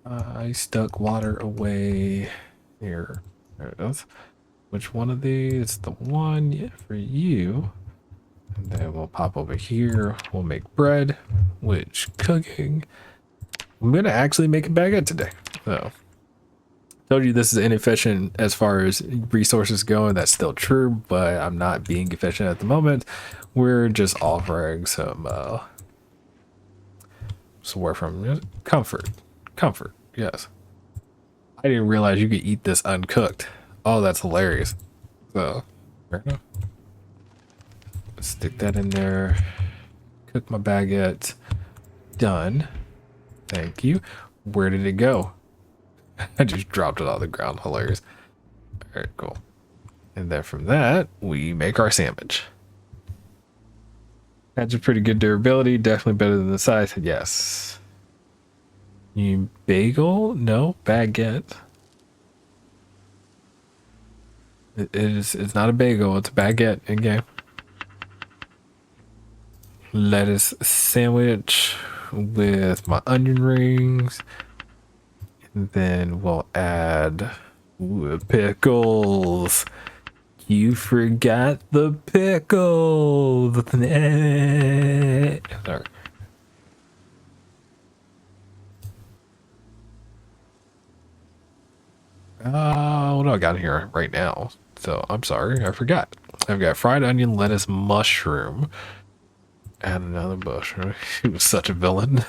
S1: I stuck water away here. There it is. Which one of these? The one for you. And then we'll pop over here. We'll make bread, which cooking. I'm gonna actually make a baguette today. So told you this is inefficient as far as resources go, and that's still true, but I'm not being efficient at the moment. We're just offering some where from comfort. Comfort, yes. I didn't realize you could eat this uncooked. Oh, that's hilarious. So, fair enough. Stick that in there. Cook my baguette. Done. Thank you. Where did it go? I just dropped it on the ground. Hilarious. All right, cool. And then from that, we make our sandwich. That's a pretty good durability. Definitely better than the size. Yes. You bagel? No, baguette. It's not a bagel, it's a baguette in game. Lettuce sandwich with my onion rings. And then we'll add pickles. You forgot the pickles. Sorry. What do I got here right now? So I'm sorry, I forgot. I've got fried onion, lettuce, mushroom. Add another mushroom. He was such a villain.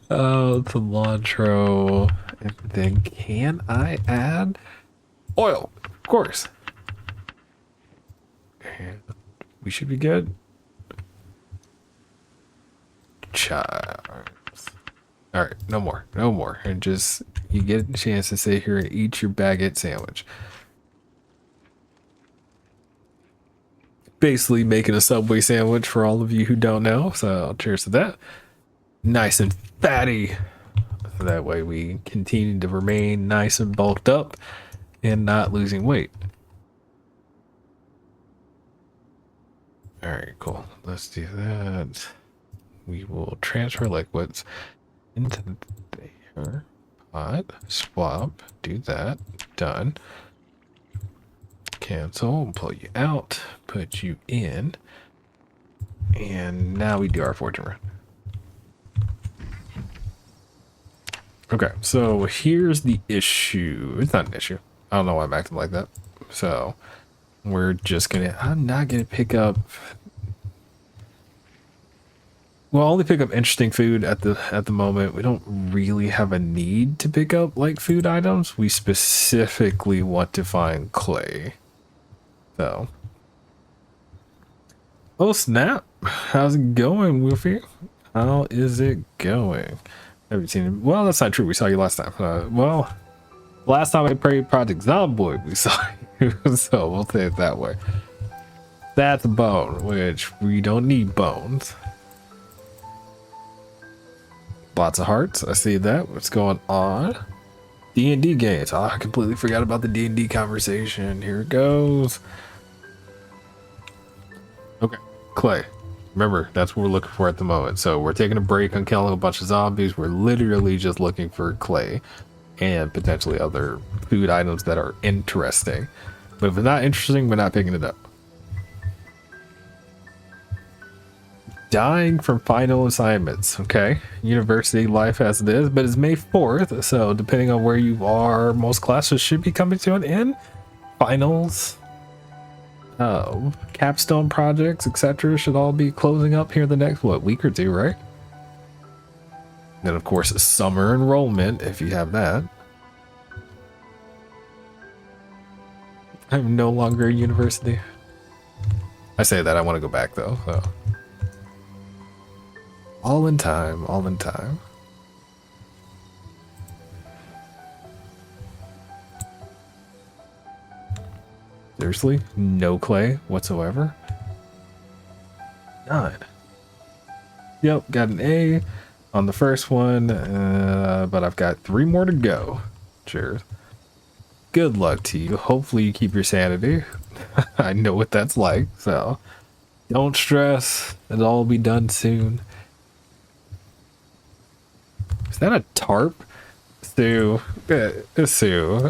S1: Oh, cilantro. And then can I add oil? Of course. And we should be good. Chives. All right, no more, no more. And just, you get a chance to sit here and eat your baguette sandwich. Basically making a Subway sandwich for all of you who don't know. So cheers to that. Nice and fatty. So that way we continue to remain nice and bulked up and not losing weight. All right, cool. Let's do that. We will transfer liquids into there. Pot, swap, do that. Done. cancel, pull you out, put you in, and now we do our fortune run. Okay, so here's the issue. It's not an issue. I don't know why I'm acting like that. So we're just gonna, I'm not gonna pick up, well, I'll only pick up interesting food at the moment. We don't really have a need to pick up like food items. We specifically want to find clay. So, oh snap! How's it going, Wolfie? How is it going? Haven't seen him. Well, that's not true. We saw you last time. Well, last time I played Project Zomboid, we saw you. So we'll say it that way. That's a bone, which we don't need bones. Lots of hearts. I see that. What's going on? D&D games. Oh, I completely forgot about the D&D conversation. Here it goes. Okay, clay. Remember, that's what we're looking for at the moment. So we're taking a break on killing a bunch of zombies. We're literally just looking for clay and potentially other food items that are interesting. But if it's not interesting, we're not picking it up. Dying from final assignments. Okay, university life as it is, but it's May 4th, so depending on where you are, most classes should be coming to an end. Finals, capstone projects, etc. should all be closing up here the next, what, week or two, right? Then of course a summer enrollment, if you have that. I'm no longer a university. I say that, I want to go back though, so. All in time, all in time. Seriously? No clay whatsoever? None. Yep, got an A on the first one, but I've got 3 more to go. Cheers. Good luck to you. Hopefully you keep your sanity. I know what that's like, so don't stress. It'll all be done soon. Is that a tarp? Sue,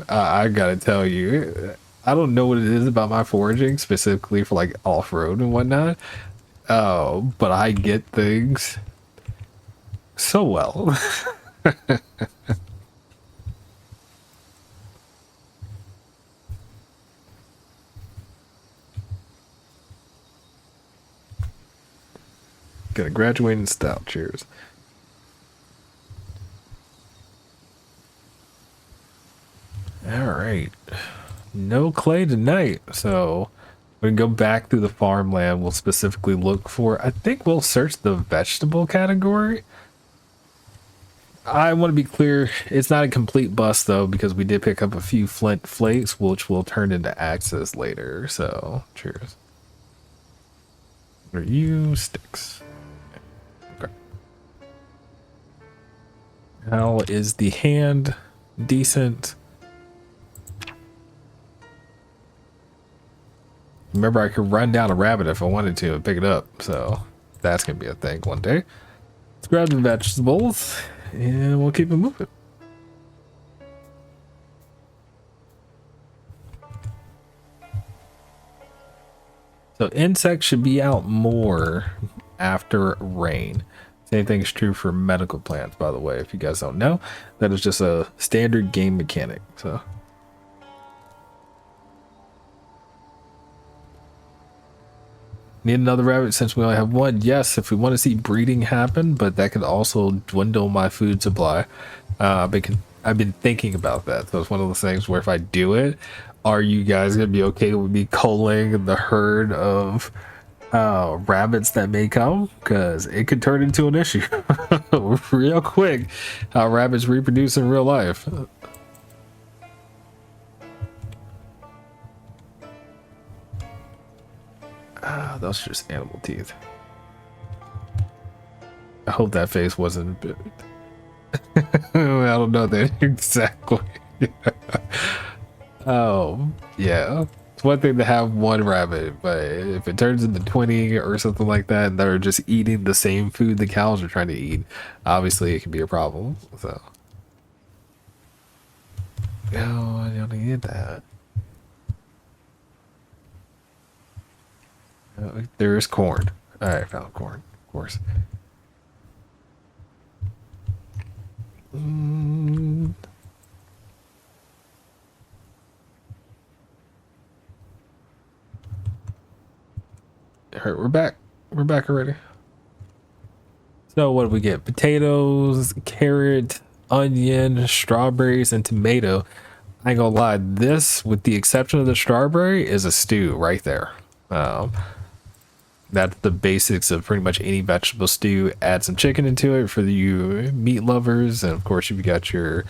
S1: I gotta tell you, I don't know what it is about my foraging, specifically for like off-road and whatnot. Oh, but I get things so well. Gonna graduate in style. Cheers. All right, no clay tonight, so we can go back through the farmland. We'll specifically look for, I think we'll search the vegetable category. I want to be clear, it's not a complete bust though, because we did pick up a few flint flakes, which will turn into axes later. So cheers. What are you? Sticks. Okay. How is the hand? Decent. Remember, I could run down a rabbit if I wanted to and pick it up, so that's gonna be a thing one day. Let's grab the vegetables and we'll keep it moving. So insects should be out more after rain. Same thing is true for medical plants, by the way, if you guys don't know. That is just a standard game mechanic. So need another rabbit since we only have one? Yes, if we want to see breeding happen, but that could also dwindle my food supply. I've been thinking about that. So it's one of those things where if I do it, are you guys gonna be okay with me culling the herd of rabbits that may come? Because it could turn into an issue real quick. How rabbits reproduce in real life. Those are just animal teeth. I hope that face wasn't a bit. I don't know that exactly. Oh, yeah. It's one thing to have one rabbit, but if it turns into 20 or something like that, and they're just eating the same food the cows are trying to eat, obviously it can be a problem. So, no, I don't need that. There is corn. All right, found corn, of course. All right, we're back. We're back already. So what do we get? Potatoes, carrot, onion, strawberries, and tomato. I ain't gonna lie, this, with the exception of the strawberry, is a stew right there. That's the basics of pretty much any vegetable stew. Add some chicken into it for you meat lovers, and of course you've got your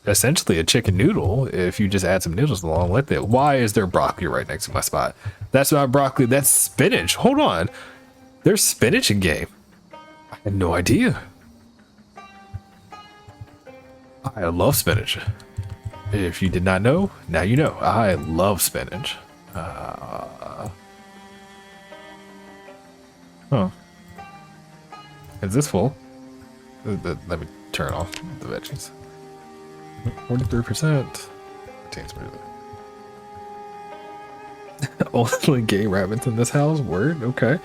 S1: essentially a chicken noodle if you just add some noodles along with it. Why is there broccoli right next to my spot? That's not broccoli, that's spinach. Hold on. There's spinach in game. I had no idea. I love spinach. If you did not know, now you know. I love spinach. Huh. Is this full? Let me turn off the veggies. 43%. Only gay rabbits in this house? Word? Okay.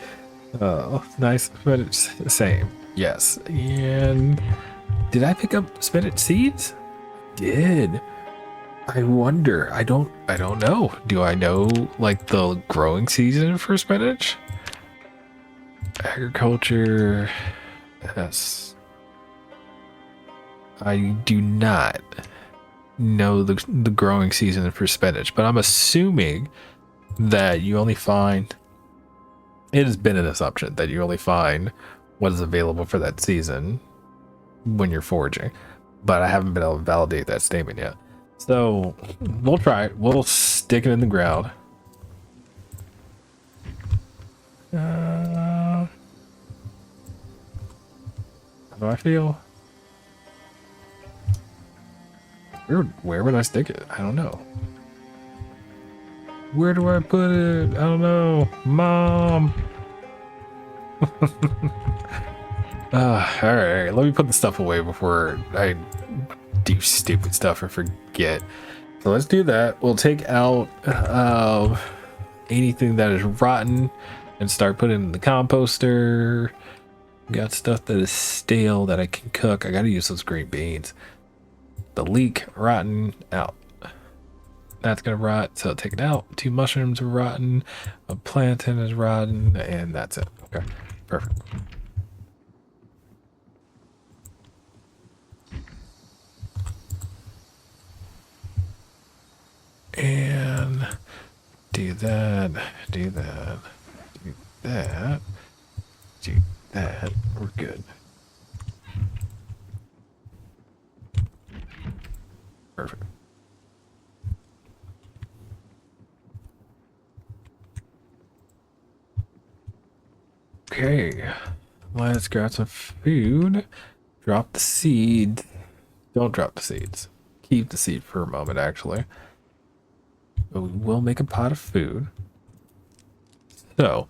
S1: Nice. Spinach. Same. Yes. And did I pick up spinach seeds? Did. I wonder. I don't know. Do I know like the growing season for spinach? Agriculture. Yes. I do not know the growing season for spinach, but I'm assuming that you only find, it has been an assumption that you only find what is available for that season when you're foraging, but I haven't been able to validate that statement yet. So we'll try it. We'll stick it in the ground. How do I feel? Where would I stick it? I don't know. Where do I put it? I don't know. Mom. All right. Let me put the stuff away before I do stupid stuff and forget. So let's do that. We'll take out anything that is rotten and start putting it in the composter. Got stuff that is stale that I can cook. I gotta use those green beans. The leek, rotten, out. That's gonna rot, so take it out. 2 mushrooms are rotten, a plantain is rotten, and that's it. Okay, perfect. And do that, do that, do that, do that. We're good. Perfect. Okay, let's grab some food. Drop the seed. Don't drop the seeds. Keep the seed for a moment, actually. But we will make a pot of food. So,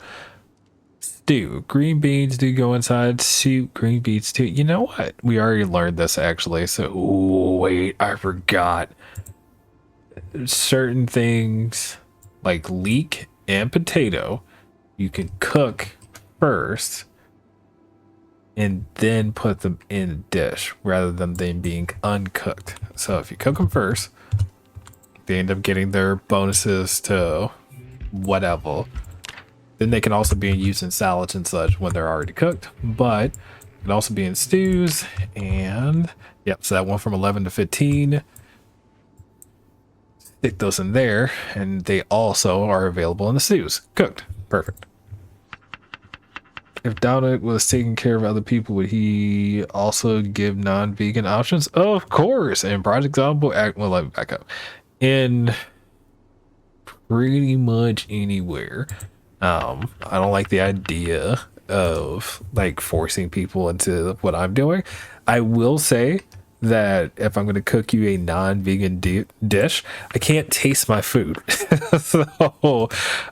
S1: stew. Green beans do go inside. Soup, green beans too. You know what? We already learned this, actually. So, ooh, wait, I forgot. Certain things, like leek and potato, you can cook first and then put them in a dish rather than them being uncooked. So if you cook them first, they end up getting their bonuses to whatever. Then they can also be used in salads and such when they're already cooked, but can also be in stews. And yep, so that went from 11 to 15. Stick those in there, and they also are available in the stews, cooked. Perfect. If Dominic was taking care of other people, would he also give non-vegan options? Of course. And Project Zomboid, well, let me back up. In pretty much anywhere. I don't like the idea of like forcing people into what I'm doing. I will say that if I'm going to cook you a non-vegan dish, I can't taste my food. So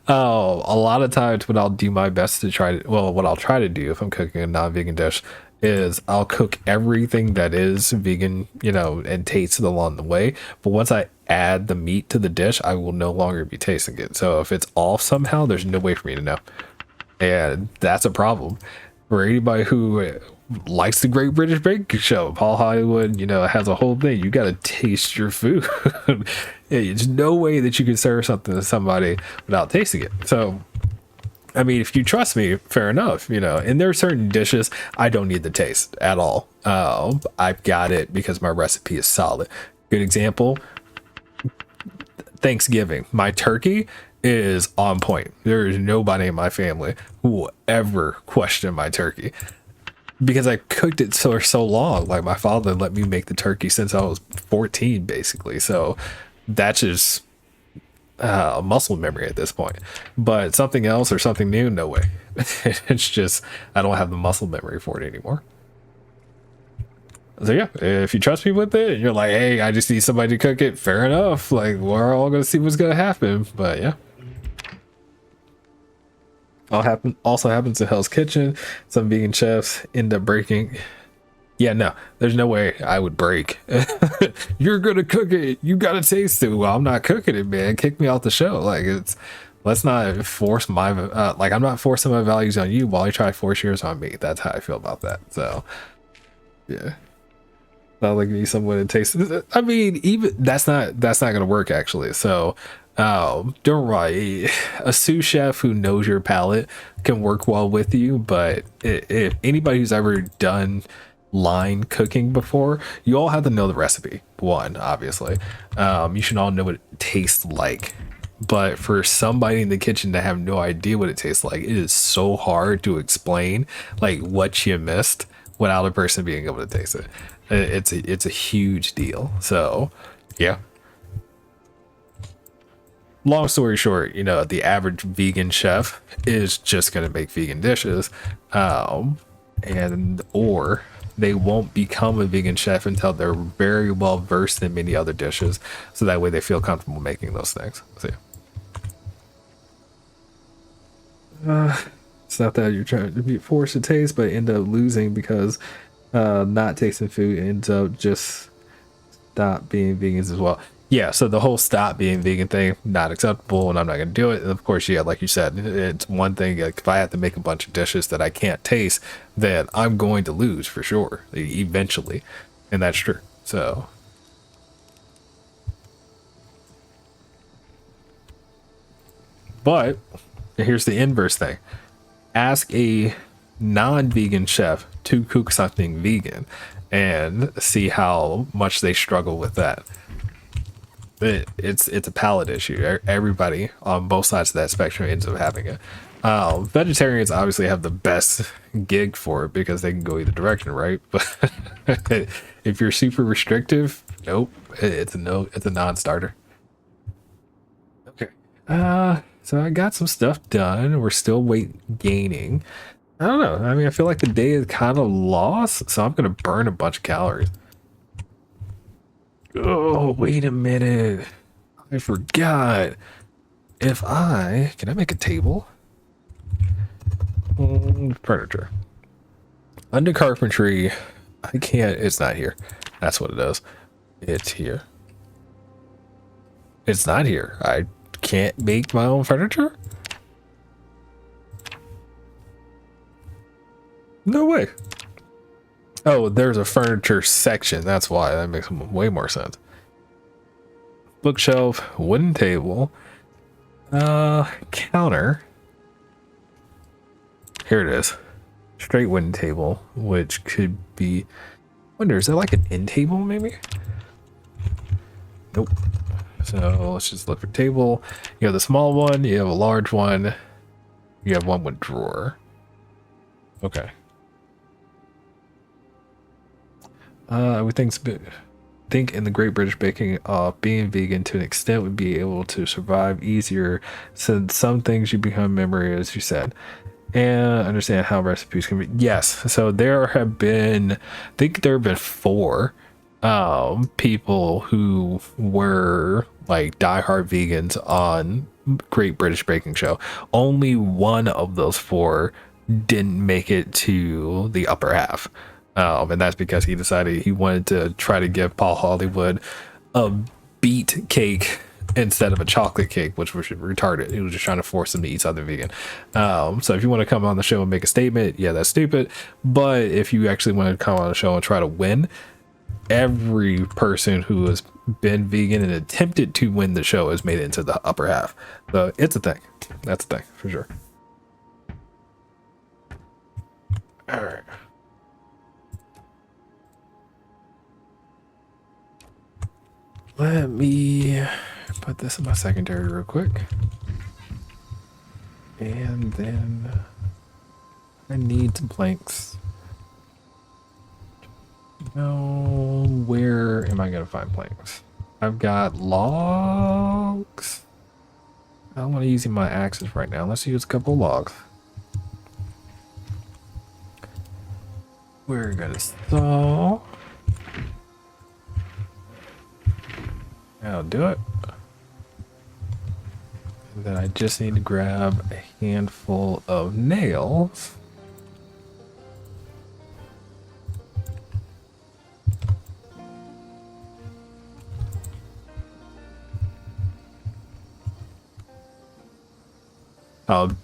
S1: a lot of times what I'll do my best to try to, well, what I'll try to do if I'm cooking a non-vegan dish is I'll cook everything that is vegan, and taste it along the way. But once I add the meat to the dish, I will no longer be tasting it. So if it's off somehow, there's no way for me to know. And that's a problem for anybody who likes the Great British Baking Show. Paul Hollywood, has a whole thing. You got to taste your food. There's no way that you can serve something to somebody without tasting it. So, I mean, if you trust me, fair enough, and there are certain dishes I don't need the taste at all. I've got it because my recipe is solid. Good example, Thanksgiving. My turkey is on point. There is nobody in my family who will ever question my turkey because I cooked it for so long. Like, my father let me make the turkey since I was 14, basically. So that's just muscle memory at this point. But something else or something new, no way. It's just I don't have the muscle memory for it anymore. So yeah, if you trust me with it and you're like, hey, I just need somebody to cook it, fair enough. Like, we're all gonna see what's gonna happen. But yeah, also happens in Hell's Kitchen. Some vegan chefs end up breaking. Yeah, no, there's no way I would break. You're gonna cook it, you gotta taste it. Well, I'm not cooking it, man. Kick me off the show. Like, let's not force my I'm not forcing my values on you while you try to force yours on me. That's how I feel about that. So yeah, not like me someone to taste it. I mean, even that's not gonna work actually. So don't worry, a sous chef who knows your palate can work well with you. But if anybody who's ever done line cooking before, you all have to know the recipe. One, obviously, you should all know what it tastes like. But for somebody in the kitchen to have no idea what it tastes like, it is so hard to explain like what you missed without a person being able to taste it. It's a huge deal. So yeah, long story short, the average vegan chef is just gonna make vegan dishes, or they won't become a vegan chef until they're very well versed in many other dishes, so that way they feel comfortable making those things. So it's not that you're trying to be forced to taste, but end up losing because not tasting food ends up just stop being vegans as well. Yeah, so the whole stop being vegan thing, not acceptable, and I'm not gonna do it. And of course, yeah, like you said, it's one thing. Like, if I have to make a bunch of dishes that I can't taste, then I'm going to lose for sure, eventually, and that's true. So, but here's the inverse thing: ask a non-vegan chef to cook something vegan, and see how much they struggle with that. It's a palate issue. Everybody on both sides of that spectrum ends up having it. Vegetarians obviously have the best gig for it because they can go either direction, right? But if you're super restrictive, nope, it's a no. It's a non-starter. Okay. So I got some stuff done. We're still weight gaining. I don't know. I mean, I feel like the day is kind of lost, so I'm gonna burn a bunch of calories. Oh, wait a minute. I forgot. Can I make a table? Furniture. Under carpentry, I can't, it's not here. That's what it is. It's here. It's not here. I can't make my own furniture? No way. Oh, there's a furniture section. That's why. That makes way more sense. Bookshelf, wooden table, counter. Here it is. Straight wooden table, which could be, I wonder, is that like an end table maybe? Nope. So let's just look for table. You have the small one, you have a large one, you have one with drawer. Okay. I would think in the Great British Baking, being vegan to an extent would be able to survive easier, since some things you become memory, as you said, and understand how recipes can be. Yes, so there have been, I think there have been 4 people who were like diehard vegans on Great British Baking Show. Only one of those 4 didn't make it to the upper half. And that's because he decided he wanted to try to give Paul Hollywood a beet cake instead of a chocolate cake, which was retarded. He was just trying to force him to eat something vegan. So if you want to come on the show and make a statement, yeah, that's stupid. But if you actually want to come on the show and try to win, every person who has been vegan and attempted to win the show has made it into the upper half. So it's a thing. That's a thing for sure. All right. Let me put this in my secondary real quick. And then I need some planks. No, where am I gonna find planks? I've got logs. I don't want to use my axes right now. Let's use a couple logs. We're gonna saw. That'll do it. And then I just need to grab a handful of nails.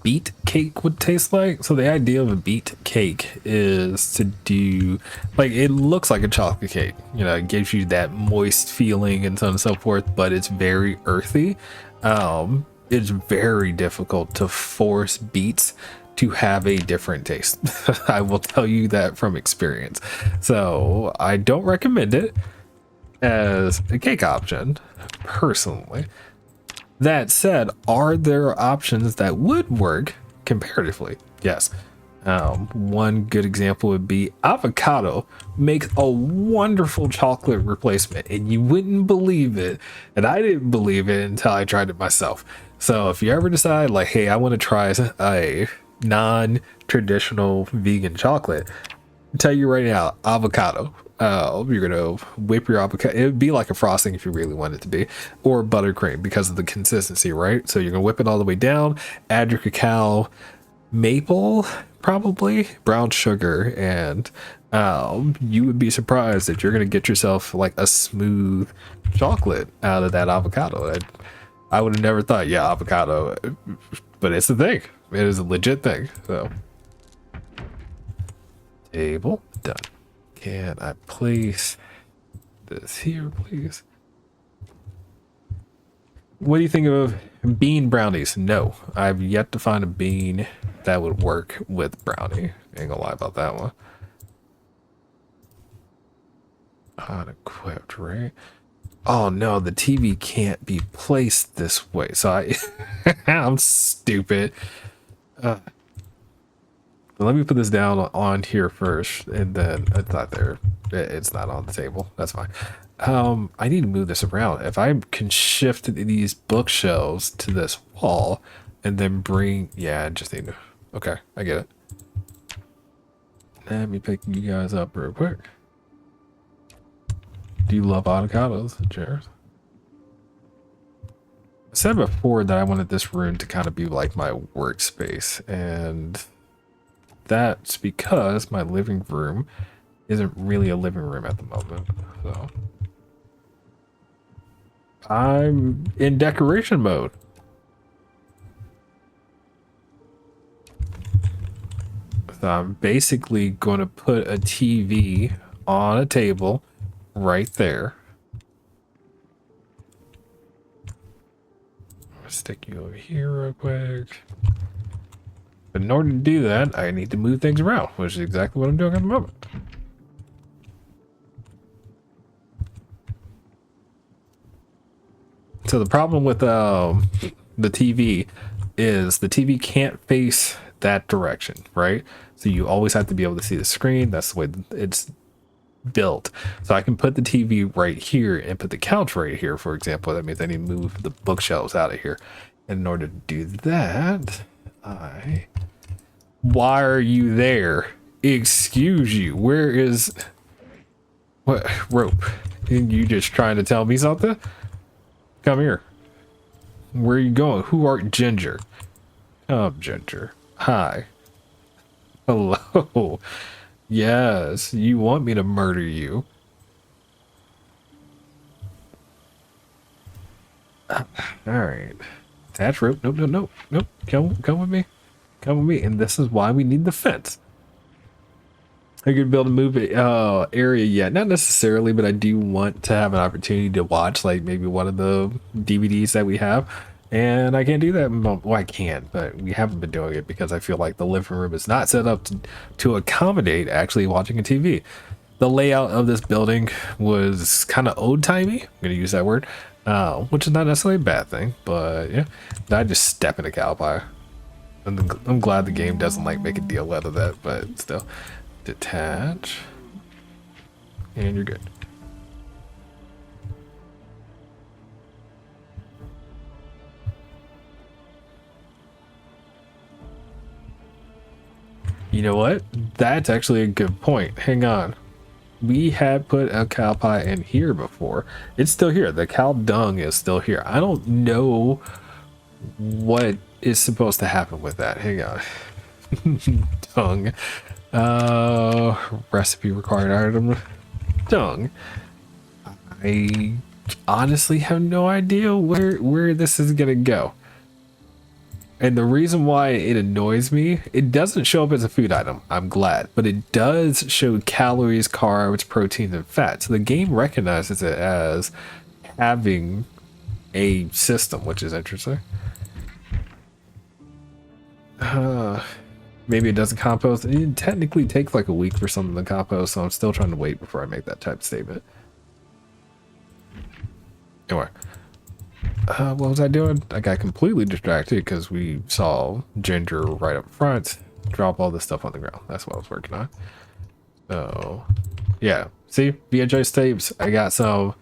S1: Beet cake would taste like. So the idea of a beet cake is to do, like, it looks like a chocolate cake, you know, it gives you that moist feeling and so on and so forth, but it's very earthy. It's very difficult to force beets to have a different taste. I will tell you that from experience. So I don't recommend it as a cake option personally. That said, are there options that would work comparatively? Yes. One good example would be avocado makes a wonderful chocolate replacement, and you wouldn't believe it. And I didn't believe it until I tried it myself. So if you ever decide like, hey, I want to try a non-traditional vegan chocolate, I'll tell you right now, avocado. You're gonna whip your avocado. It would be like a frosting if you really want it to be, or buttercream because of the consistency, right? So you're gonna whip it all the way down, add your cacao, maple, probably brown sugar, and you would be surprised that you're gonna get yourself like a smooth chocolate out of that avocado. I would have never thought, yeah, avocado, but it's a thing. It is a legit thing. So, table done. Can I place this here, please? What do you think of bean brownies? No, I've yet to find a bean that would work with brownie. Ain't gonna lie about that one. Unequipped, right? Oh no, the TV can't be placed this way. So I'm stupid. Let me put this down on here first, and then it's not there. It's not on the table. That's fine. I need to move this around. If I can shift these bookshelves to this wall and then bring, yeah, I just need to, okay, I get it. Let me pick you guys up real quick. Do you love avocados, Jared? I said before that I wanted this room to kind of be like my workspace, and that's because my living room isn't really a living room at the moment. So I'm in decoration mode. So I'm basically going to put a TV on a table right there. I'll stick you over here real quick. But in order to do that, I need to move things around, which is exactly what I'm doing at the moment. So the problem with the TV is the TV can't face that direction, right? So you always have to be able to see the screen. That's the way it's built. So I can put the TV right here and put the couch right here, for example. That means I need to move the bookshelves out of here. And in order to do that, why are you there? Excuse you. Where is what rope? And you just trying to tell me something? Come here. Where are you going? Who art Ginger? Come, Ginger. Hi. Hello. Yes, you want me to murder you. All right. Attach rope. Nope, nope, nope, nope. Come with me. Come with me. And this is why we need the fence. I could build a movie area yet, not necessarily, but I do want to have an opportunity to watch like maybe one of the DVDs that we have, and I can't do that. Well, I can, but we haven't been doing it because I feel like the living room is not set up to accommodate actually watching a TV. The layout of this building was kind of old-timey. I'm gonna use that word, which is not necessarily a bad thing, but yeah, I just step in a cow pie. I'm glad the game doesn't like make a deal out of that, but still. Detach, and you're good. You know what? That's actually a good point. Hang on. We had put a cow pie in here before. It's still here. The cow dung is still here. I don't know what is supposed to happen with that. Hang on. Dung. Recipe required item. Dung. I honestly have no idea where this is gonna go. And the reason why it annoys me, it doesn't show up as a food item. I'm glad, but it does show calories, carbs, proteins, and fat. So the game recognizes it as having a system, which is interesting. Maybe it doesn't compost. It technically takes like a week for something to compost, so I'm still trying to wait before I make that type of statement. Anyway, what was I doing? I got completely distracted because we saw Ginger right up front drop all this stuff on the ground. That's what I was working on. So, yeah. See, VHS tapes. I got some.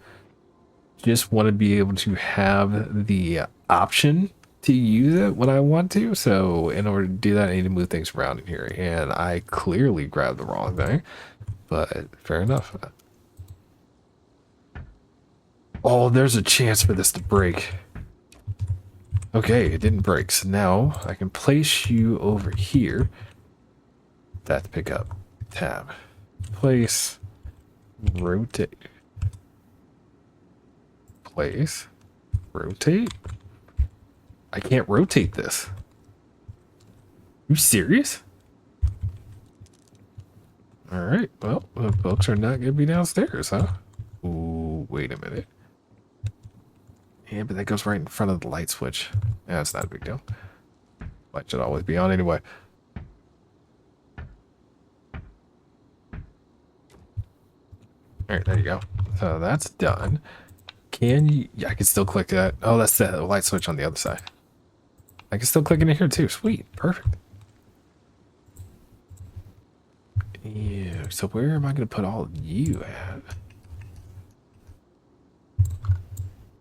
S1: Just want to be able to have the option to use it when I want to. So in order to do that, I need to move things around in here, and I clearly grabbed the wrong thing, but fair enough. Oh, there's a chance for this to break. Okay, it didn't break, so now I can place you over here. That to pick up. Tab. Place. Rotate. Place. Rotate. I can't rotate this. You serious? Alright, well, the books are not gonna be downstairs, huh? Ooh, wait a minute. Yeah, but that goes right in front of the light switch. Yeah, it's not a big deal. Light should always be on anyway. Alright, there you go. So that's done. Can you... Yeah, I can still click that. Oh, that's the light switch on the other side. I can still click in here too. Sweet. Perfect. Yeah, so where am I going to put all of you at?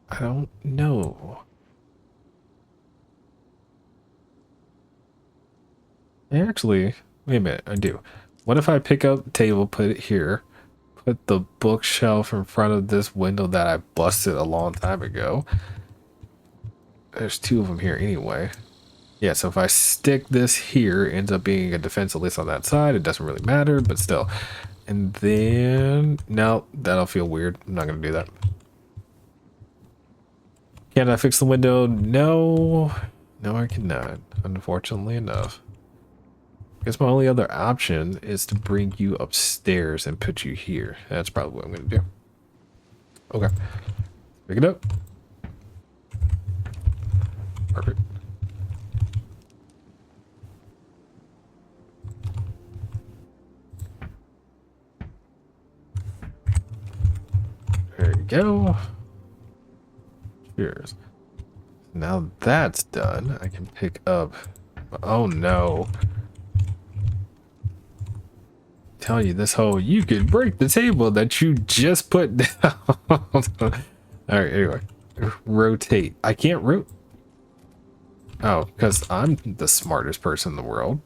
S1: I don't know. Actually, wait a minute. I do. What if I pick up the table, put it here, put the bookshelf in front of this window that I busted a long time ago? There's two of them here anyway. Yeah, so if I stick this here, it ends up being a defense, at least on that side. It doesn't really matter, but still. And then, no, that'll feel weird. I'm not going to do that. Can I fix the window? No. No, I cannot, unfortunately enough. I guess my only other option is to bring you upstairs and put you here. That's probably what I'm going to do. Okay. Pick it up. Perfect. There you go. Cheers. Now that's done, I can pick up... Oh no. I'm telling you, this hole, you could break the table that you just put down. Alright, anyway. Rotate. I can't rotate. Oh, because I'm the smartest person in the world.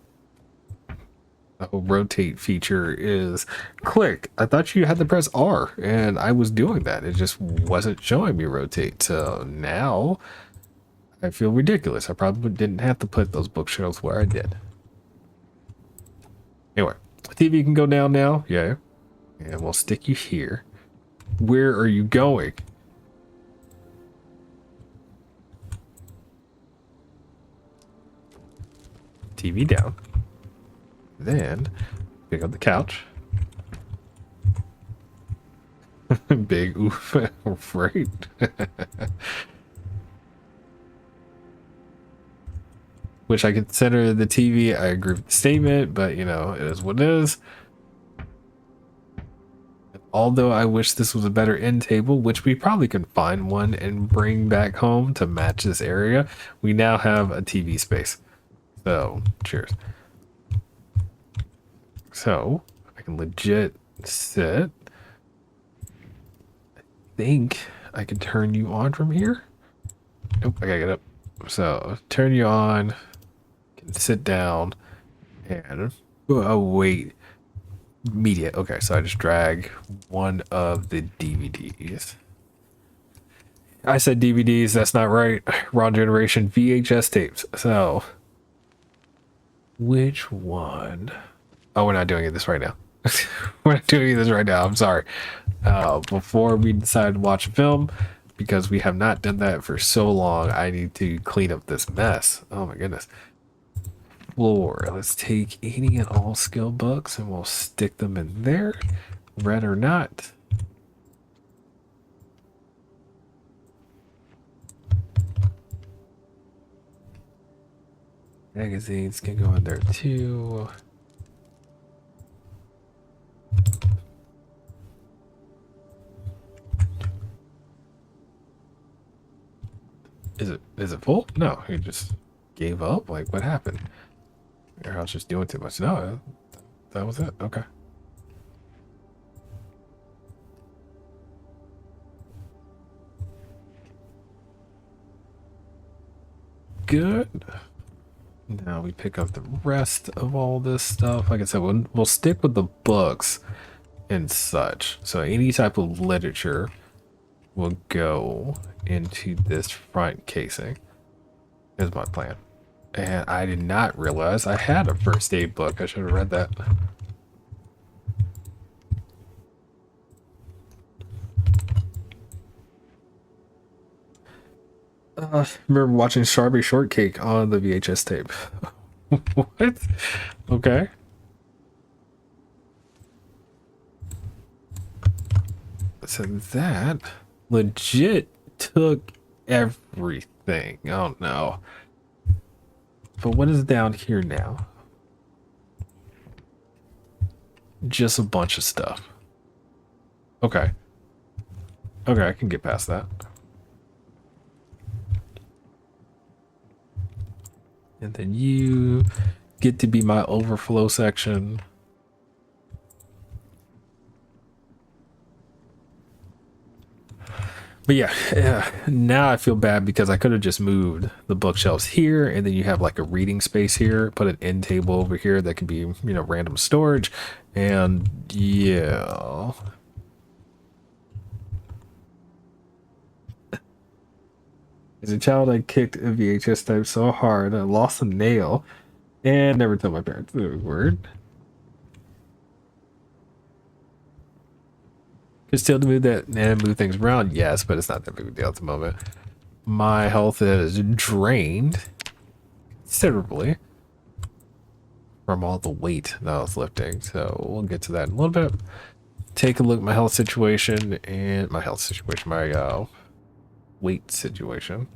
S1: The whole rotate feature is click. I thought you had to press R, and I was doing that. It just wasn't showing me rotate. So now I feel ridiculous. I probably didn't have to put those bookshelves where I did. Anyway, TV can go down now. Yeah. And we'll stick you here. Where are you going? TV down. Then pick up the couch. Big oof, right? Which I consider the TV. I agree with the statement, but you know, it is what it is. Although I wish this was a better end table, which we probably can find one and bring back home to match this area, we now have a TV space. So, cheers. So, I can legit sit. I think I can turn you on from here. Nope, I gotta get up. So, turn you on, can sit down, and oh wait, media. Okay, so I just drag one of the DVDs. I said DVDs, that's not right. Wrong generation. VHS tapes. So, which one? Oh, we're not doing this right now. We're not doing this right now. I'm sorry. Before we decide to watch a film, because we have not done that for so long, I need to clean up this mess. Oh my goodness. Floor. Let's take any and all skill books and we'll stick them in there, red or not. Magazines can go in there too. Is it full? No, he just gave up. Like, what happened? Or I was just doing too much. No, that was it. Okay. Good. Now we pick up the rest of all this stuff. Like I said, we'll stick with the books and such. So any type of literature will go into this front casing is my plan. And I did not realize I had a first aid book. I should have read that. Remember watching Strawberry Shortcake on the VHS tape. What? Okay. So that legit took everything. Oh no. But what is down here now? Just a bunch of stuff. Okay. Okay, I can get past that. And then you get to be my overflow section. But yeah, now I feel bad because I could have just moved the bookshelves here, and then you have like a reading space here, put an end table over here that can be, you know, random storage. And yeah. As a child, I kicked a VHS tape so hard I lost a nail and never told my parents the word. Could still move that and move things around, yes, but it's not that big of a deal at the moment. My health is drained considerably from all the weight that I was lifting, so we'll get to that in a little bit. Take a look at my health situation and my weight situation.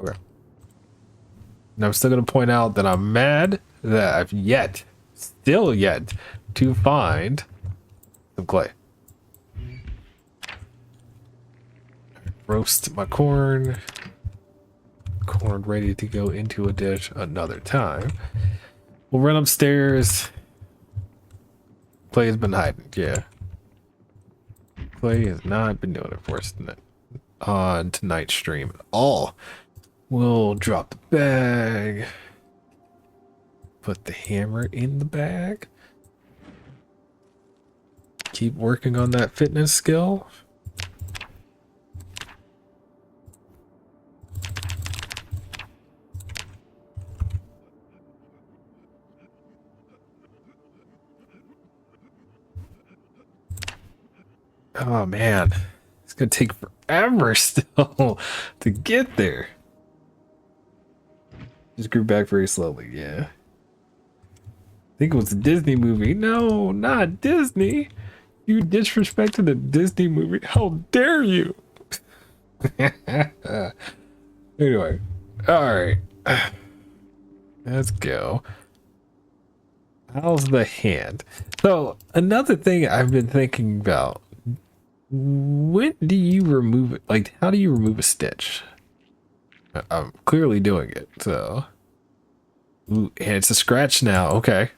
S1: Okay. Now I'm still going to point out that I'm mad that I've still yet to find some clay. Roast my corn. Corn ready to go into a dish another time. We'll run upstairs. Clay has been hiding, yeah. Clay has not been doing it for us tonight, on tonight's stream at all. We'll drop the bag. Put the hammer in the bag. Keep working on that fitness skill. Oh man, it's gonna take forever still to get there. Just grew back very slowly, yeah. I think it was a Disney movie. No, not Disney. You disrespected a Disney movie. How dare you? Anyway, all right. Let's go. How's the hand? So another thing I've been thinking about, when do you remove it? Like, how do you remove a stitch? I'm clearly doing it, so. Ooh, and it's a scratch now. Okay.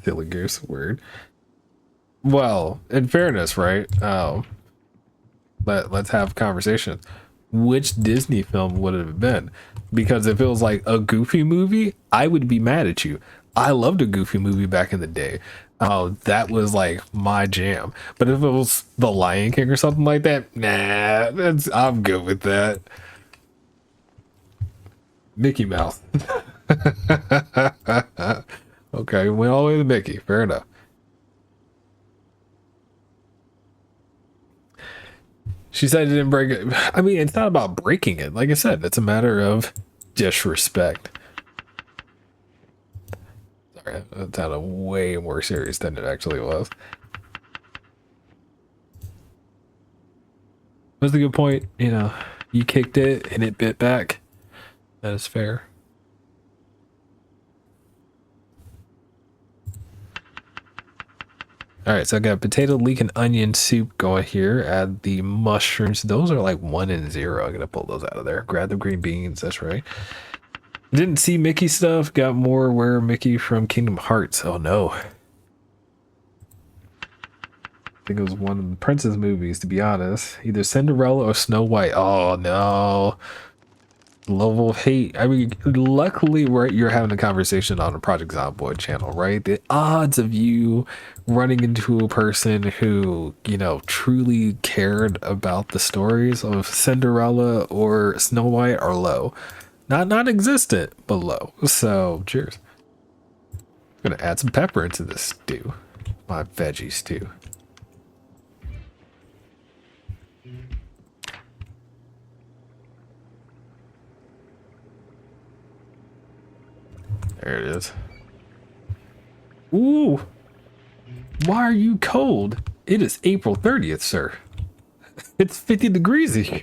S1: Silly goose word. Well, in fairness, right? Let's have conversations. Which Disney film would it have been? Because if it was like a Goofy movie, I would be mad at you. I loved a Goofy movie back in the day. Oh, that was like my jam. But if it was The Lion King or something like that, nah, I'm good with that. Mickey Mouse. Okay, went all the way to Mickey. Fair enough. She said it didn't break it. I mean, it's not about breaking it. Like I said, it's a matter of disrespect. Sorry, that sounded way more serious than it actually was. That's a good point. You know, you kicked it and it bit back. That is fair. All right, so I got potato, leek, and onion soup going here. Add the mushrooms. Those are like 1 and 0. I'm gonna pull those out of there. Grab the green beans. That's right. Didn't see Mickey stuff. Got more Where Mickey from Kingdom Hearts. Oh no. I think it was one of the princess movies, to be honest. Either Cinderella or Snow White. Oh no. Level of hate. I mean, luckily you're having a conversation on a Project Zomboid channel, right? The odds of you running into a person who, you know, truly cared about the stories of Cinderella or Snow White are low. Not non-existent, but low. So cheers. I'm gonna add some pepper into this stew. My veggie stew. There it is. Ooh. Why are you cold? It is April 30th, sir. It's 50 degrees here.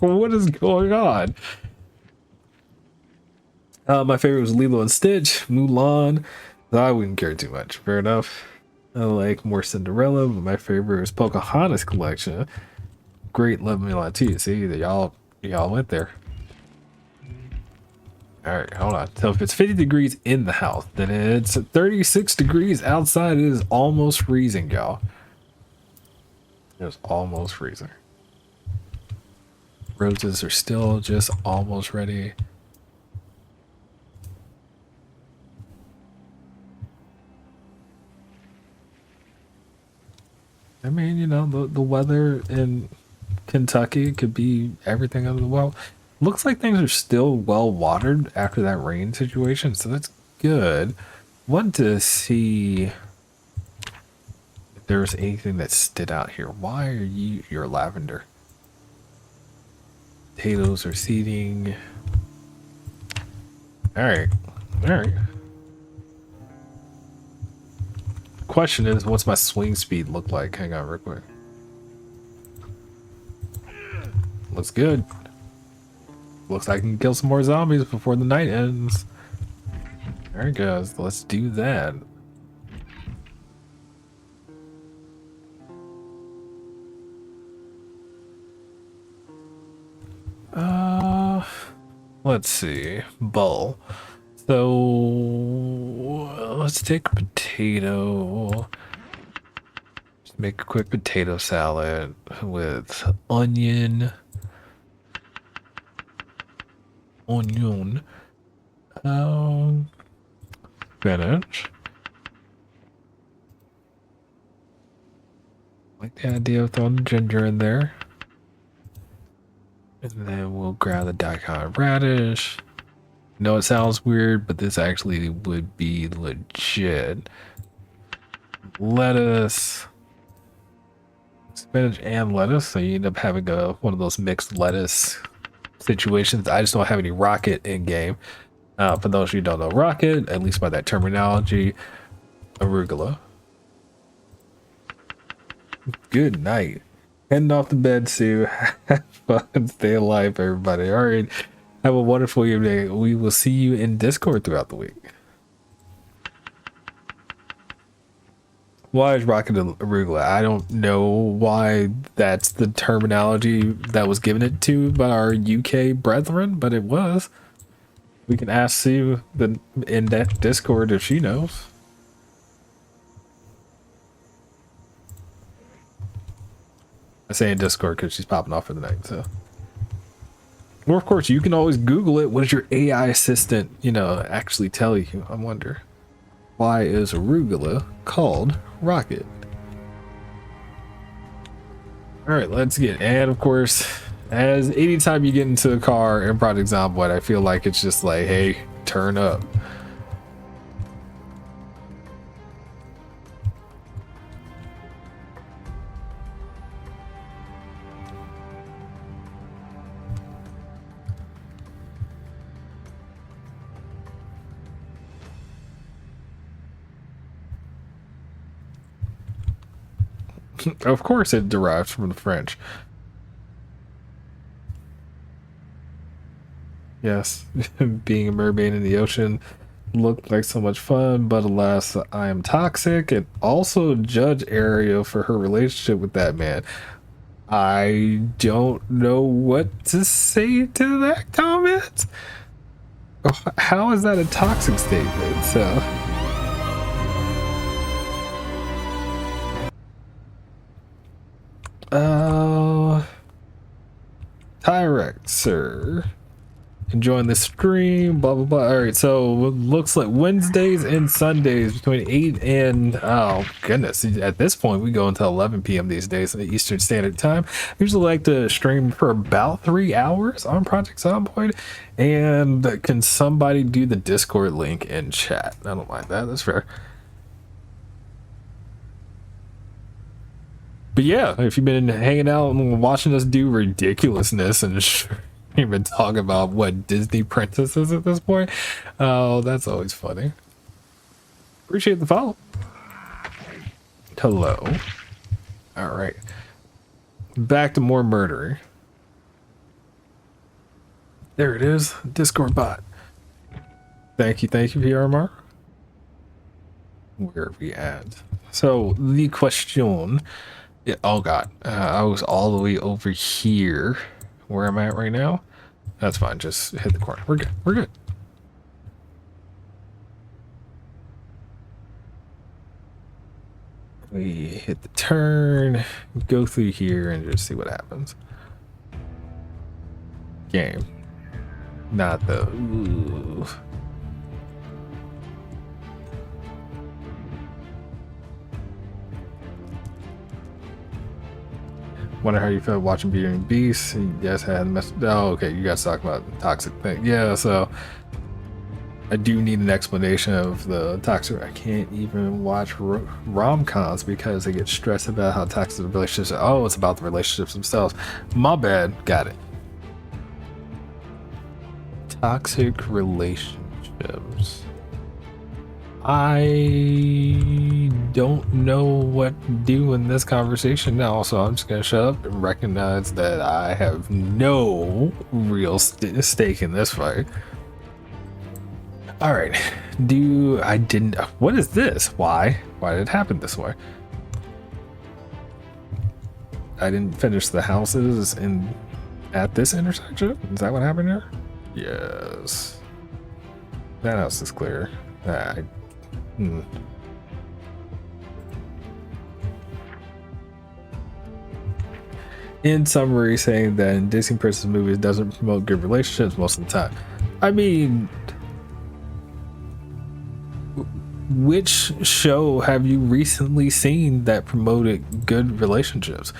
S1: What is going on? My favorite was Lilo and Stitch, Mulan. I wouldn't care too much. Fair enough. I like more Cinderella, but my favorite was Pocahontas collection. Great, love Mulan too. See, y'all went there. All right, hold on. So if it's 50 degrees in the house, then it's 36 degrees outside. It is almost freezing, y'all. It's almost freezing. Roses are still just almost ready. I mean, you know, the weather in Kentucky could be everything under the world. Looks like things are still well watered after that rain situation, so that's good. Want to see if there was anything that stood out here. Why are you're lavender? Potatoes are seeding. Alright. Alright. Question is, what's my swing speed look like? Hang on real quick. Looks good. Looks like I can kill some more zombies before the night ends. Alright guys, let's do that. Let's see. Bull. So let's take a potato. Just make a quick potato salad with onion. Spinach. Like the idea of throwing the ginger in there. And then we'll grab the daikon radish. No, it sounds weird, but this actually would be legit. lettuce, spinach and lettuce, so you end up having one of those mixed lettuce situations. I just don't have any rocket in game. For those of you who don't know rocket, at least by that terminology, arugula. Good night. Heading off to bed, Sue. Have fun. Stay alive, everybody. All right. Have a wonderful evening. We will see you in Discord throughout the week. Why is rocket arugula? I don't know why that's the terminology that was given it to by our UK brethren, but it was. We can ask Sue in that Discord if she knows. I say in Discord because she's popping off for the night, so. Or of course, you can always Google it. What does your AI assistant, actually tell you? I wonder. Why is arugula called rocket? All right, let's get. And of course, as anytime you get into a car in Project Zomboid, I feel like it's just like, hey, turn up. Of course it derives from the French. Yes, being a mermaid in the ocean looked like so much fun, but alas, I am toxic, and also judge Ariel for her relationship with that man. I don't know what to say to that comment. How is that a toxic statement? So... Tyrect, sir. Enjoying the stream, blah blah blah. All right, so looks like Wednesdays and Sundays between 8 and oh goodness, at this point we go until 11 p.m. these days in the Eastern Standard Time. I usually like to stream for about 3 hours on Project Zomboid. And can somebody do the Discord link in chat? I don't mind that. That's fair. But yeah, if you've been hanging out and watching us do ridiculousness and even talk about what Disney princesses at this point, oh, that's always funny. Appreciate the follow. Hello. All right. Back to more murdering. There it is. Discord bot. Thank you, PRMR. Where are we at? So the question. Yeah, oh god, I was all the way over here. Where am I at right now? That's fine. Just hit the corner. We're good. We're good. We hit the turn, go through here, and just see what happens. Game. Not the. Ooh. Wonder how you felt watching Beauty and the Beast. Yes, I had mess. Oh, okay. You guys talking about the toxic thing. Yeah, so I do need an explanation of the toxic. I can't even watch rom-coms because I get stressed about how toxic the relationships are. Oh, it's about the relationships themselves. My bad. Got it. Toxic relationships. I don't know what to do in this conversation now, so I'm just gonna shut up and recognize that I have no real stake in this fight. All right, what is this? Why did it happen this way? I didn't finish the houses at this intersection. Is that what happened here? Yes, that house is clear. In summary, saying that in Disney princess movies doesn't promote good relationships most of the time. I mean, which show have you recently seen that promoted good relationships?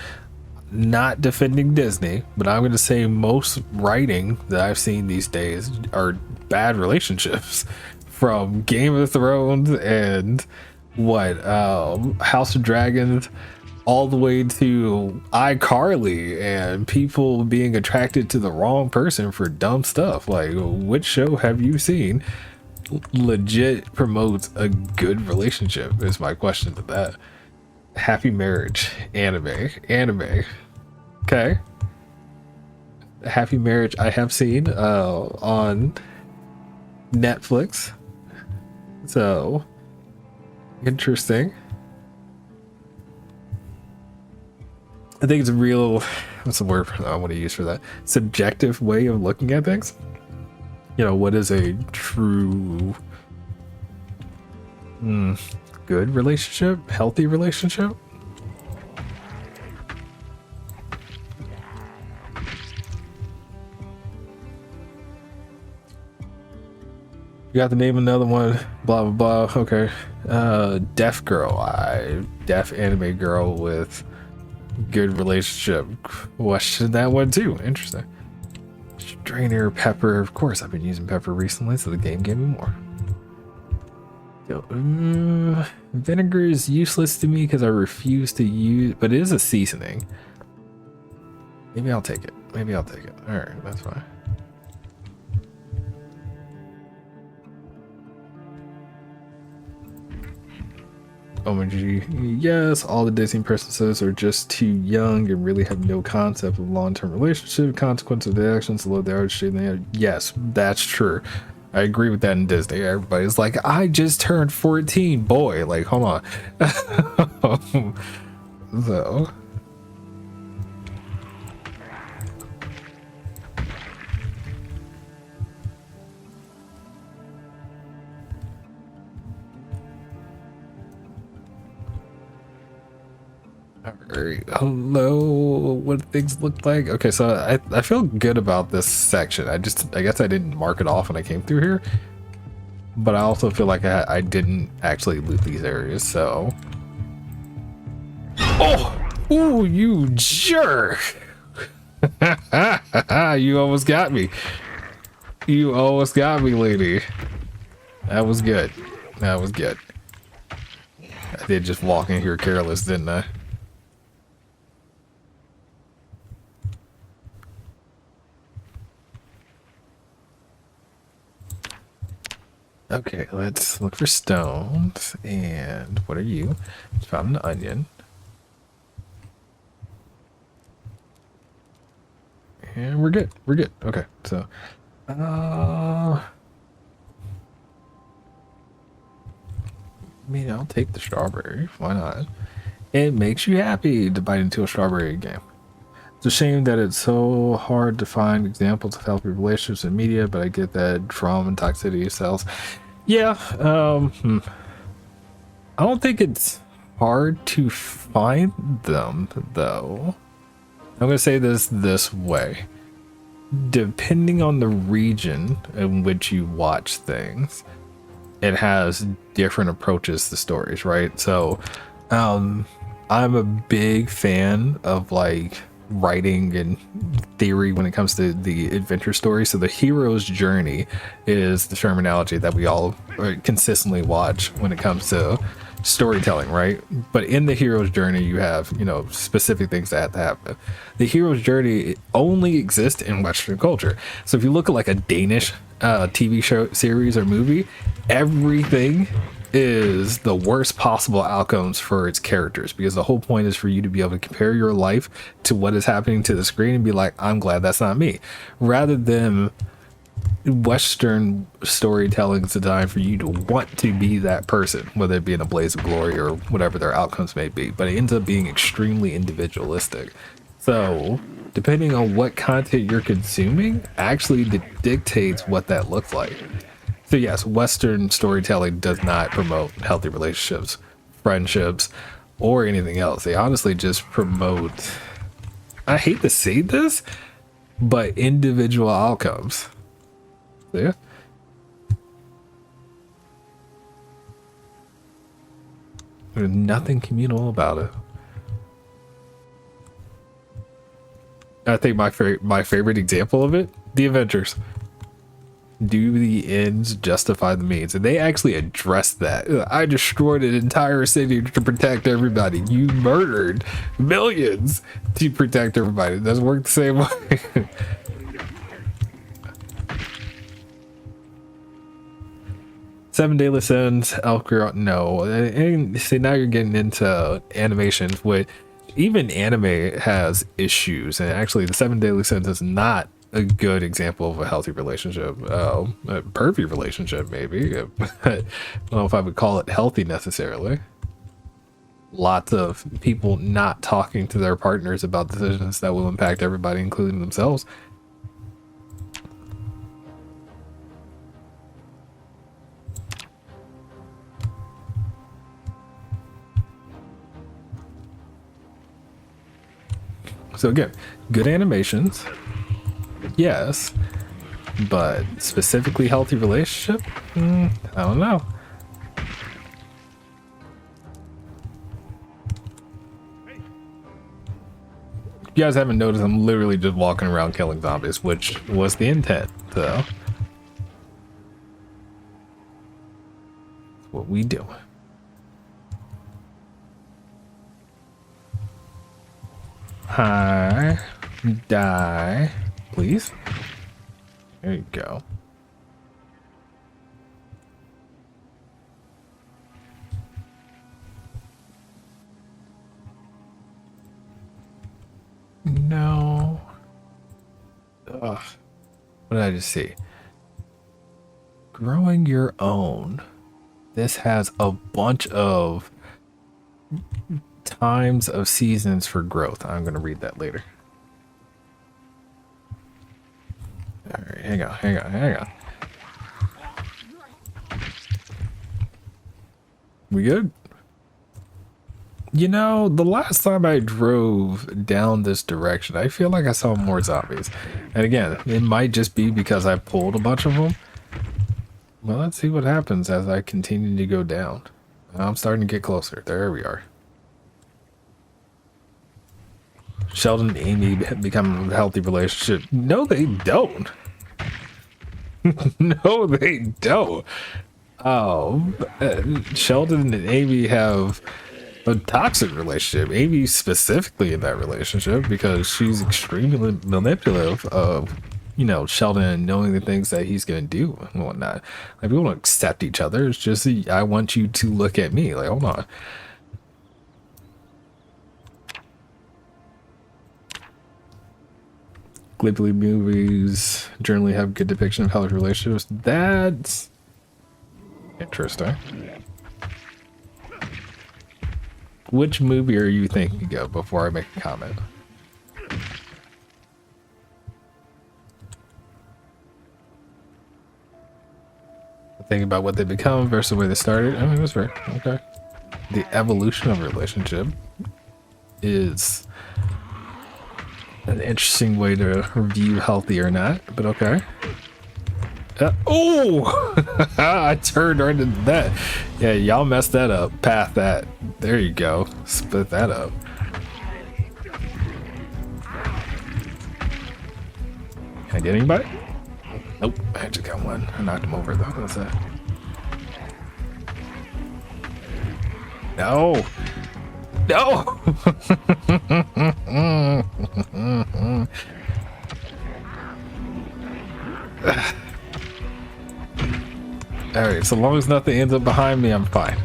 S1: Not defending Disney, but I'm going to say most writing that I've seen these days are bad relationships. From Game of Thrones and what, House of Dragons, all the way to iCarly and people being attracted to the wrong person for dumb stuff. Like, which show have you seen legit promotes a good relationship is my question to that. Happy marriage, anime. Okay. Happy marriage I have seen on Netflix. So interesting. I think it's a real, what's the word I want to use for that? Subjective way of looking at things. You know, what is a true good relationship, healthy relationship? You got to name another one, blah blah blah. Okay. Deaf girl. Deaf anime girl with good relationship. Watched that one too. Interesting. Strainer, pepper. Of course, I've been using pepper recently, so the game gave me more. Vinegar is useless to me because I refuse to use, but it is a seasoning. Maybe I'll take it. All right, that's fine. OMG, yes, all the Disney princesses are just too young and really have no concept of long-term relationship, consequence of their actions, although they are shit. Yes, that's true. I agree with that in Disney. Everybody's like, I just turned 14, boy. Like, hold on. So. Hello, what things look like. Okay, so I feel good about this section. I guess I didn't mark it off when I came through here, but I also feel like I didn't actually loot these areas. So oh, you jerk. You almost got me, lady. That was good. I did just walk in here careless, didn't I? Okay, let's look for stones. And what are you? Just found an onion. And we're good. Okay, so I mean, I'll take the strawberry. Why not? It makes you happy to bite into a strawberry game. It's a shame that it's so hard to find examples of healthy relationships in media, but I get that trauma and toxicity sells. Yeah, I don't think it's hard to find them, though. I'm gonna say this way. Depending on the region in which you watch things, it has different approaches to stories, right? So, I'm a big fan of like writing and theory when it comes to the adventure story. So the hero's journey is the terminology that we all consistently watch when it comes to storytelling, right? But in the hero's journey, you have, you know, specific things that have to happen. The hero's journey only exists in Western culture. So if you look at like a Danish TV show, series, or movie, everything is the worst possible outcomes for its characters, because the whole point is for you to be able to compare your life to what is happening to the screen and be like, I'm glad that's not me, rather than Western storytelling is designed for you to want to be that person, whether it be in a blaze of glory or whatever their outcomes may be, but it ends up being extremely individualistic. So depending on what content you're consuming actually dictates what that looks like. So yes, Western storytelling does not promote healthy relationships, friendships, or anything else. They honestly just promote, I hate to say this, but individual outcomes. Yeah. There's nothing communal about it. I think my favorite example of it, The Avengers. Do the ends justify the means? And they actually addressed that. I destroyed an entire city to protect everybody. You murdered millions to protect everybody. It doesn't work the same way. Seven Daily Sins, Elk Girl, no. And see, now you're getting into animations, which even anime has issues. And actually, the Seven Daily Sins is not a good example of a healthy relationship. A perfect relationship, maybe. I don't know if I would call it healthy necessarily. Lots of people not talking to their partners about decisions that will impact everybody, including themselves. So again, good animations, yes, but specifically healthy relationship, I don't know. You guys haven't noticed, I'm literally just walking around killing zombies, which was the intent, though. That's what we do. Hi, die, please. There you go. No. Ugh. What did I just see? Growing your own. This has a bunch of times of seasons for growth. I'm going to read that later. All right, hang on. We good? You know, the last time I drove down this direction, I feel like I saw more zombies. And again, it might just be because I pulled a bunch of them. Well, let's see what happens as I continue to go down. I'm starting to get closer. There we are. Sheldon and Amy become a healthy relationship. No, they don't. No, they don't. Oh, Sheldon and Amy have a toxic relationship. Amy specifically in that relationship because she's extremely manipulative of, you know, Sheldon and knowing the things that he's gonna do and whatnot. Like, we don't accept each other. It's just, I want you to look at me. Like, hold on. Ghibli movies generally have good depiction of healthy relationships. That's interesting. Which movie are you thinking of before I make a comment? Thinking about what they become versus where they started. I mean, that's fair. Okay. The evolution of a relationship is an interesting way to review healthy or not, but okay. Oh! I turned right into that. Yeah, y'all messed that up. Path that. There you go. Split that up. Can I get anybody? Nope. I just got one. I knocked him over though. What's that? No! No! Alright, so long as nothing ends up behind me, I'm fine.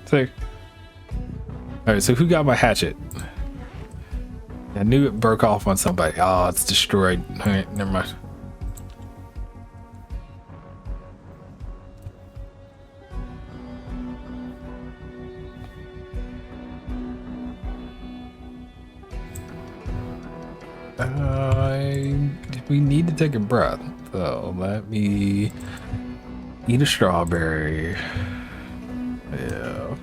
S1: So, alright, so who got my hatchet? I knew it broke off on somebody. Oh, it's destroyed. Alright, never mind. We need to take a breath, so let me eat a strawberry. Yeah.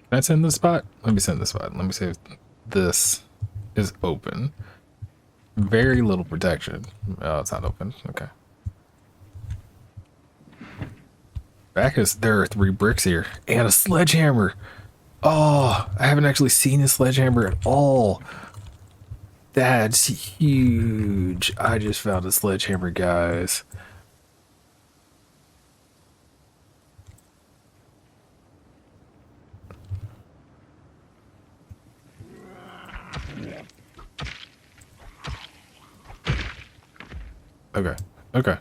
S1: Can I send this spot? Let me send this spot. Let me see if this is open. Very little protection. Oh, it's not open. Okay. There are 3 bricks here and a sledgehammer. Oh, I haven't actually seen a sledgehammer at all. That's huge. I just found a sledgehammer, guys. Okay. Okay.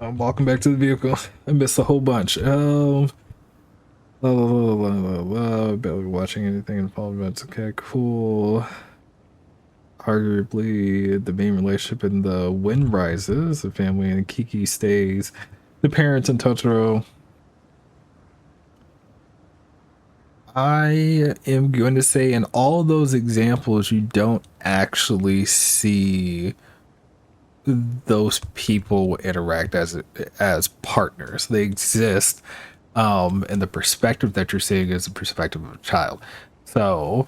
S1: Welcome back to the vehicle. I missed a whole bunch. Barely watching anything in fall events. Okay, cool. Arguably, the main relationship in the Wind Rises, the family and Kiki stays. The parents in Totoro. I am going to say in all those examples, you don't actually see those people interact as partners. They exist, and the perspective that you're seeing is the perspective of a child. So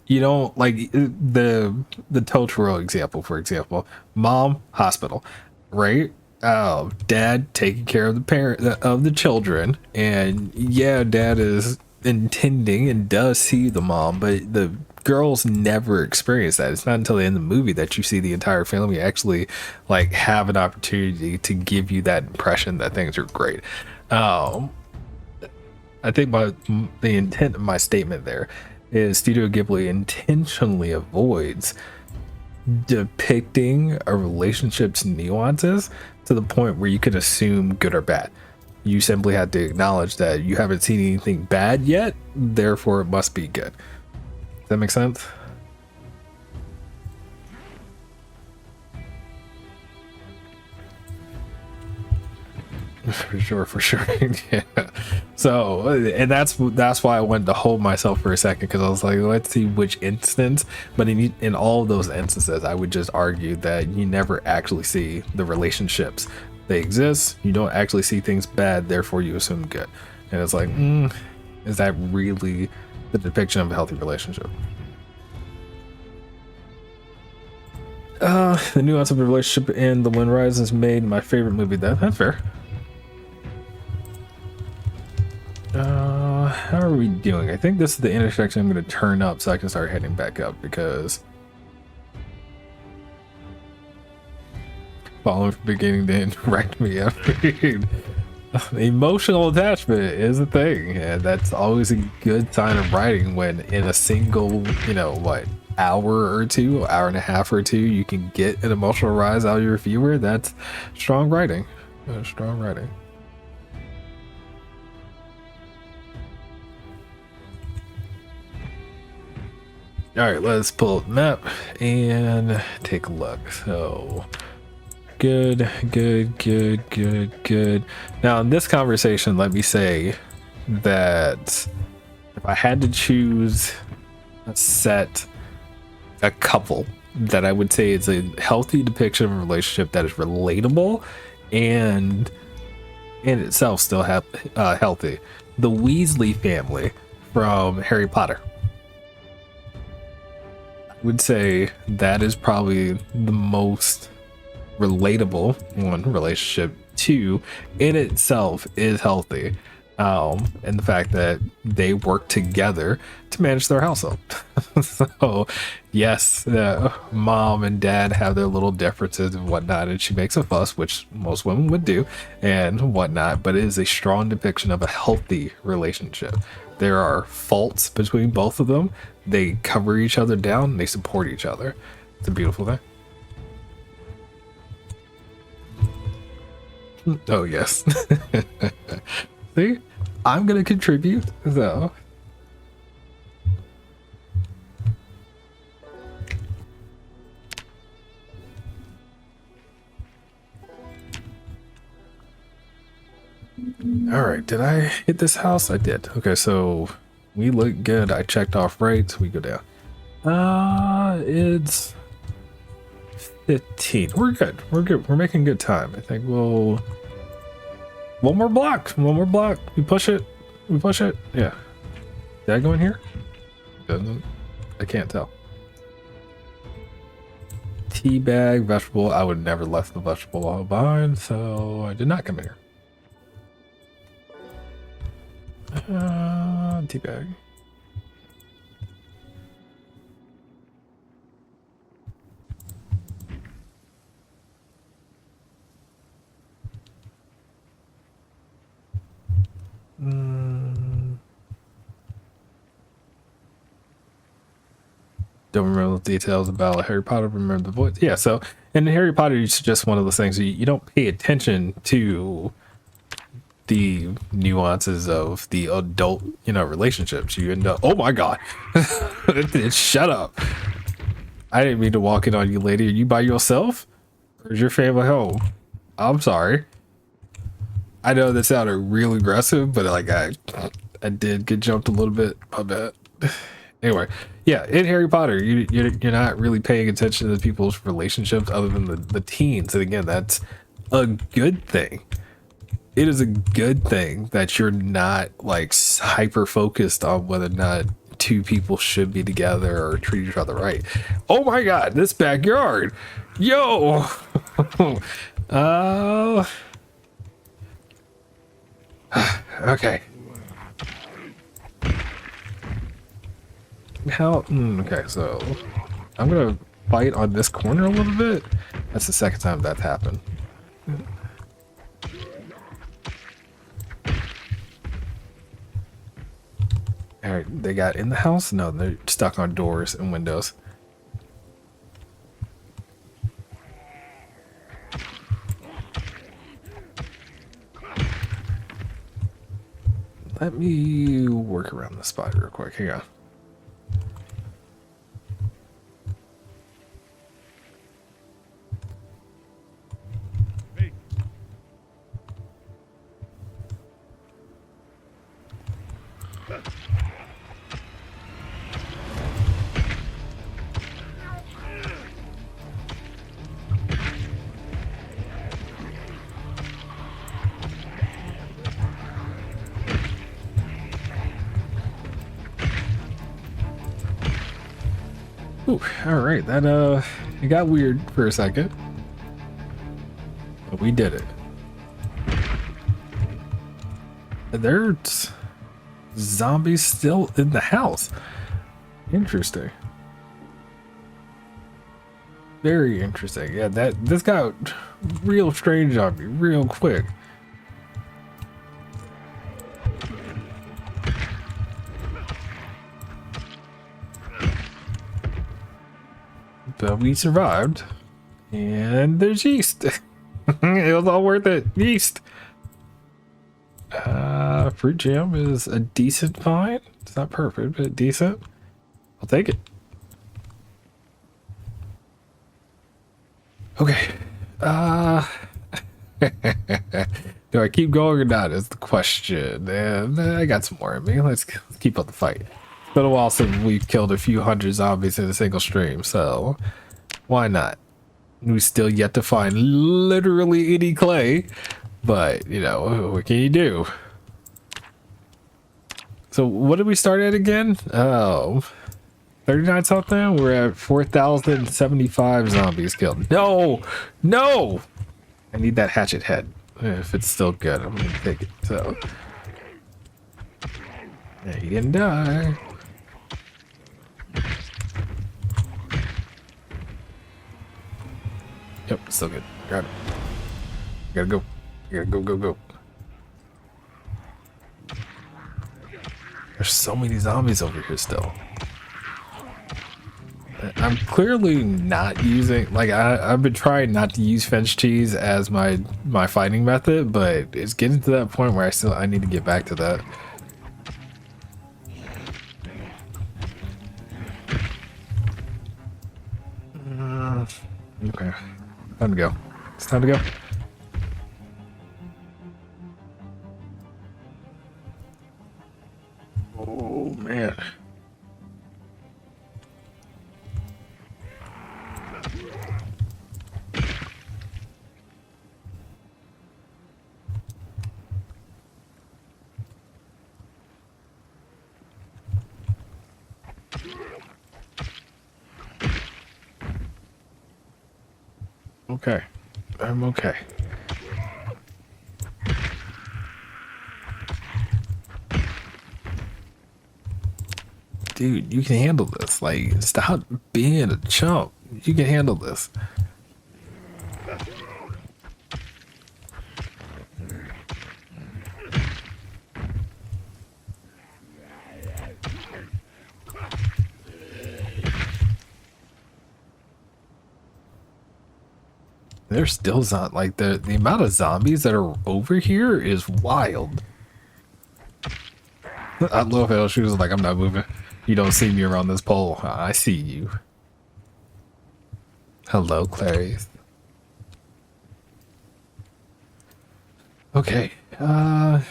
S1: you don't like the Totoro example, for example. Mom, hospital, right? Dad taking care of the children, and yeah, dad is intending and does see the mom, but the girls never experience that. It's not until the end of the movie that you see the entire family actually like have an opportunity to give you that impression that things are great. I think the intent of my statement there is Studio Ghibli intentionally avoids depicting a relationship's nuances to the point where you could assume good or bad. You simply have to acknowledge that you haven't seen anything bad yet, therefore it must be good. Does that make sense? For sure. Yeah. So, and that's why I wanted to hold myself for a second, because I was like, let's see which instance. But in all of those instances, I would just argue that you never actually see the relationships. They exist. You don't actually see things bad, therefore you assume good. And it's like, is that really the depiction of a healthy relationship? The nuance of a relationship in The Wind Rises made my favorite movie. That's fair. How are we doing? I think this is the intersection I'm going to turn up so I can start heading back up, because following from beginning to end wrecked me up. Emotional attachment is a thing, and that's always a good sign of writing when in a single, hour or two, hour and a half or two, you can get an emotional rise out of your viewer. That's strong writing. Strong writing. All right, let's pull up the map and take a look. So good. Now in this conversation, let me say that if I had to choose a couple that I would say is a healthy depiction of a relationship that is relatable and in itself still healthy, the Weasley family from Harry Potter. Would say that is probably the most relatable one. Relationship 2 in itself is healthy, and the fact that they work together to manage their household. So yes, mom and dad have their little differences and whatnot, and she makes a fuss, which most women would do and whatnot, but it is a strong depiction of a healthy relationship. There are faults between both of them. They cover each other down. They support each other. It's a beautiful thing. Oh, yes. See? I'm going to contribute, so... All right, did I hit this house? I did. Okay, so we look good. I checked off right, so we go down. It's 15. We're good. We're good. We're making good time. I think we'll... One more block. One more block. We push it. We push it. Yeah. Did I go in here? Doesn't. I can't tell. Tea bag, vegetable. I would never left the vegetable behind, so I did not come in here. Tea bag. Don't remember the details about Harry Potter. Remember the voice. Yeah, so in Harry Potter, it's just one of those things you don't pay attention to the nuances of the adult, relationships. You end up, oh my god, shut up. I didn't mean to walk in on you, lady. Are you by yourself? Or is your family home? I'm sorry. I know that sounded real aggressive, but like I did get jumped a little bit. My bad. Anyway, yeah, in Harry Potter, you're not really paying attention to people's relationships other than the teens. And again, that's a good thing. It is a good thing that you're not like hyper focused on whether or not two people should be together or treat each other right. Oh my god, this backyard. Yo. Okay. How? Okay, so I'm gonna fight on this corner a little bit. That's the second time that's happened. All right, they got in the house? No, they're stuck on doors and windows. Let me work around the spot real quick. Hang on. Ooh, all right, that it got weird for a second, but we did it. There's zombies still in the house. Interesting. Very interesting. Yeah, this got real strange on me real quick. But we survived, and there's yeast. It was all worth it. Yeast. Fruit jam is a decent find. It's not perfect, but decent. I'll take it. Okay. Do I keep going or not is the question. And I got some more in me. Let's keep up the fight. It's been a while since we've killed a few hundred zombies in a single stream, so why not? We still yet to find literally any clay, but what can you do? So what did we start at again? Oh, 39 something. We're at 4,075 zombies killed. No, I need that hatchet head. If it's still good, I'm gonna take it. So yeah, he didn't die. Yep, still good. Got it. Gotta go. Go. There's so many zombies over here still. I'm clearly not using, like, I've been trying not to use French cheese as my fighting method, but it's getting to that point where I need to get back to that. Okay, time to go. It's time to go. right. Okay, I'm okay. Dude, you can handle this. Like, stop being a chump. You can handle this. There's still not like the amount of zombies that are over here is wild. I love how she was like, I'm not moving. You don't see me around this pole. I see you. Hello, Clarice. Okay. How?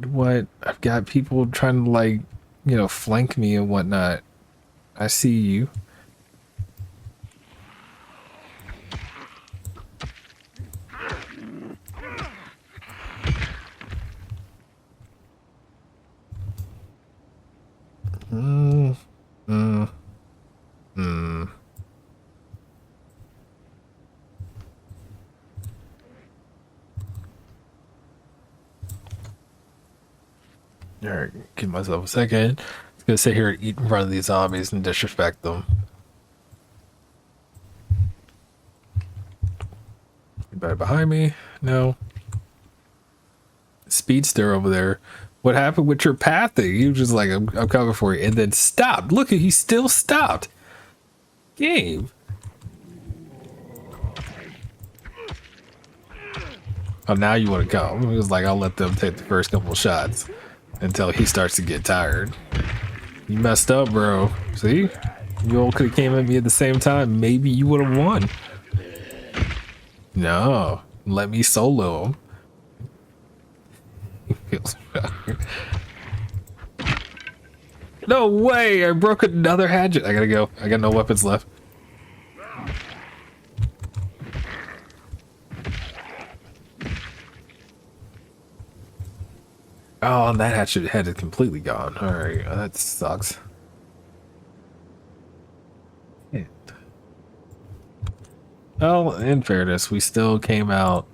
S1: What? I've got people trying to, like, you know, flank me and whatnot. I see you. Alright, give myself a second. I'm gonna sit here and eat in front of these zombies and disrespect them. Anybody behind me? No. Speedster over there. What happened with your pathing? You just like, I'm coming for you, and then stopped. Look, he still stopped. Game. Oh, now you want to go? It was like, I'll let them take the first couple shots until he starts to get tired. You messed up, bro. See? You all could have came at me at the same time. Maybe you would have won. No. Let me solo him. He feels bad. No way! I broke another hatchet. I gotta go. I got no weapons left. Oh, and that hatchet head is completely gone. Alright, that sucks. Yeah. Well, in fairness, we still came out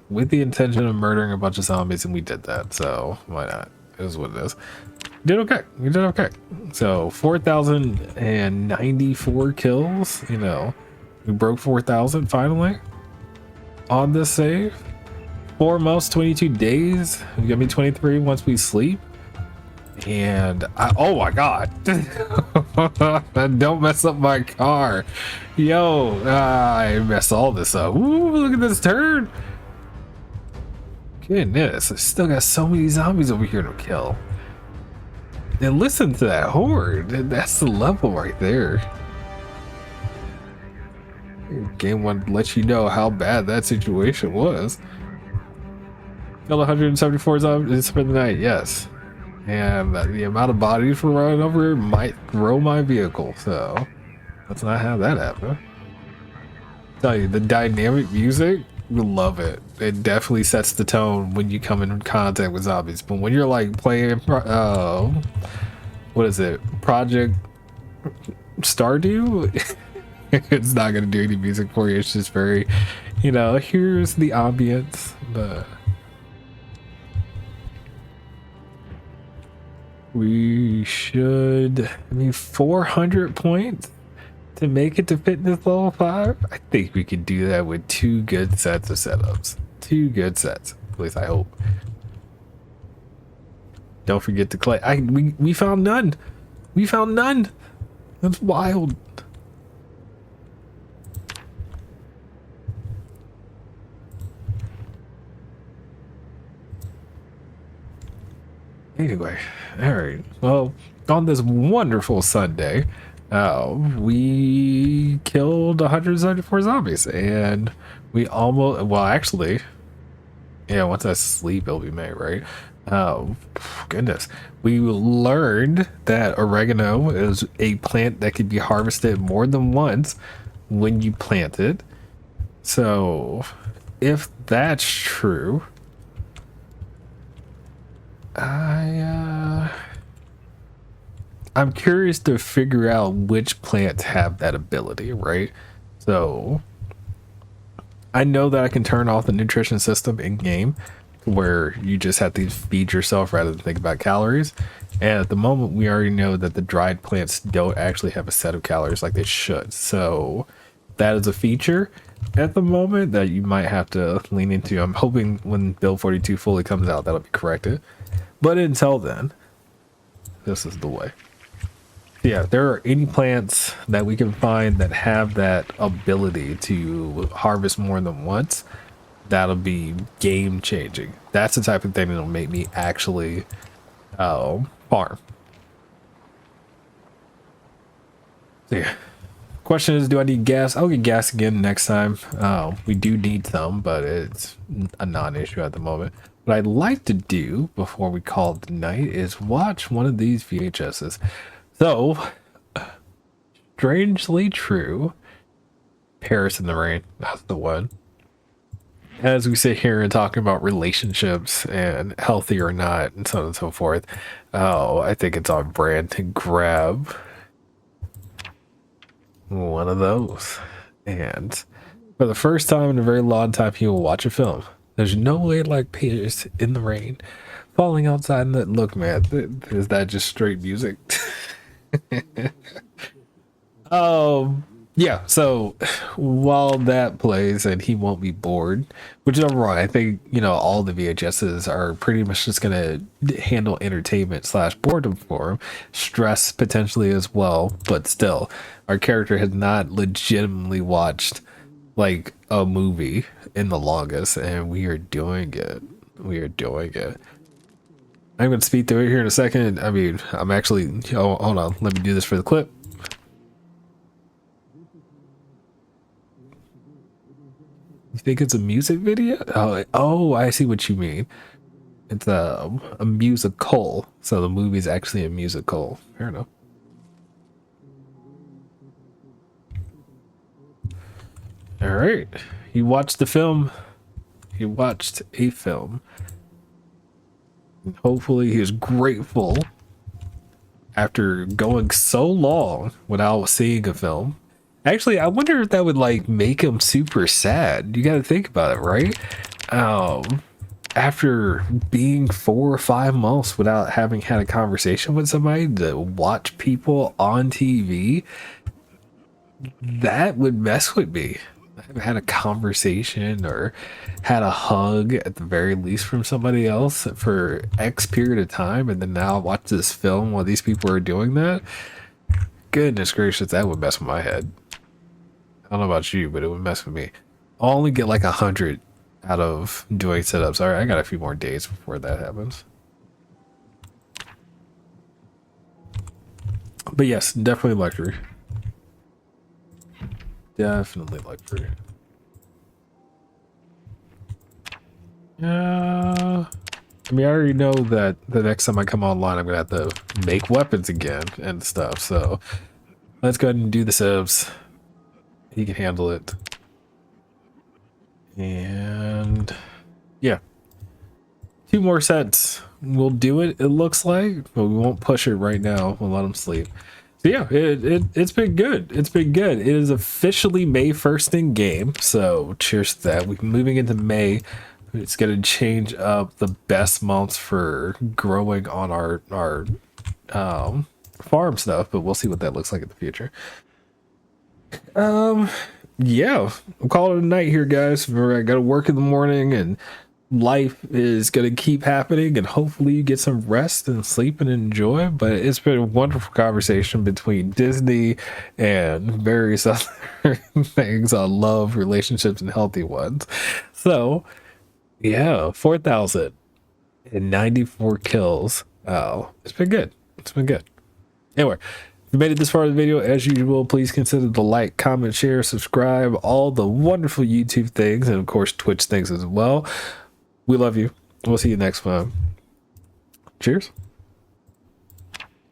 S1: with the intention of murdering a bunch of zombies, and we did that, so why not? It is what it is. We did okay. We did okay. So 4,094 kills, you know. We broke 4,000 finally on this save. Foremost 22 days. We got me 23 once we sleep. And oh my god. Don't mess up my car. Yo, I messed all this up. Ooh, look at this turn. Goodness, I still got so many zombies over here to kill. And listen to that horde. That's the level right there. Game one lets you know how bad that situation was. Killed 174 zombies for the night, yes. And the amount of bodies we're running over might throw my vehicle, so let's not have that happen. Tell you, the dynamic music, we love it. It definitely sets the tone when you come in contact with zombies. But when you're like playing, what is it, Project Stardew? It's not gonna do any music for you. It's just very, you know, here's the ambience, but we should, I mean, 400 points to make it to fitness level 5. I think we could do that with 2 good sets of setups. 2 good sets, at least I hope. Don't forget to clay. We found none. We found none. That's wild. Anyway, all right. Well, on this wonderful Sunday, we killed 174 zombies, and we almost, well, actually, yeah, once I sleep, it'll be May, right? Oh, goodness. We learned that oregano is a plant that can be harvested more than once when you plant it. So, if that's true, I'm curious to figure out which plants have that ability, right? So, I know that I can turn off the nutrition system in game where you just have to feed yourself rather than think about calories. And at the moment, we already know that the dried plants don't actually have a set of calories like they should. So that is a feature at the moment that you might have to lean into. I'm hoping when Build 42 fully comes out, that'll be corrected. But until then, this is the way. Yeah, if there are any plants that we can find that have that ability to harvest more than once, that'll be game changing. That's the type of thing that'll make me actually farm. So yeah. Question is, do I need gas? I'll get gas again next time. We do need some, but it's a non-issue at the moment. What I'd like to do before we call it the night is watch one of these VHSs. So, strangely true, Paris in the Rain, that's the one. As we sit here and talking about relationships and healthy or not and so on and so forth, I think it's on brand to grab one of those. And for the first time in a very long time, he will watch a film. There's no way like Paris in the Rain, falling outside and that look, man, is that just straight music? Yeah, so while that plays and he won't be bored, which is wrong. I think, you know, all the VHSs are pretty much just gonna handle entertainment slash boredom for him, stress potentially as well, but still, our character has not legitimately watched like a movie in the longest, and we are doing it. We are doing it. I'm gonna speed through it here in a second. I mean, I'm actually, oh, hold on, let me do this for the clip. You think it's a music video? Oh, I see what you mean. It's a musical. So the movie's actually a musical. Fair enough. All right. You watched the film. He watched a film. And hopefully he is grateful after going so long without seeing a film. Actually, I wonder if that would like make him super sad. You got to think about it, right? After being 4 or 5 months without having had a conversation with somebody, to watch people on TV, that would mess with me. I haven't had a conversation or had a hug at the very least from somebody else for X period of time, and then now watch this film while these people are doing that. Goodness gracious, that would mess with my head. I don't know about you, but it would mess with me. I'll only get like 100 out of doing setups. All right, I got a few more days before that happens. But yes, definitely luxury. Definitely luxury. Yeah. I mean, I already know that the next time I come online, I'm going to have to make weapons again and stuff. So let's go ahead and do the setups. He can handle it. And yeah, 2 more sets. We'll do it, it looks like, but we won't push it right now. We'll let him sleep. So yeah, it's been good. It's been good. It is officially May 1st in game. So cheers to that. We're moving into May. It's going to change up the best months for growing on our farm stuff, but we'll see what that looks like in the future. Yeah, I'm calling it a night here, guys. I gotta work in the morning and life is gonna keep happening, and hopefully you get some rest and sleep and enjoy. But it's been a wonderful conversation between Disney and various other things on love, relationships, and healthy ones. So yeah, 4,094 kills. Oh, it's been good. It's been good. Anyway, if you made it this far in the video, as usual, please consider the like, comment, share, subscribe, all the wonderful YouTube things, and of course Twitch things as well. We love you. We'll see you next time. Cheers.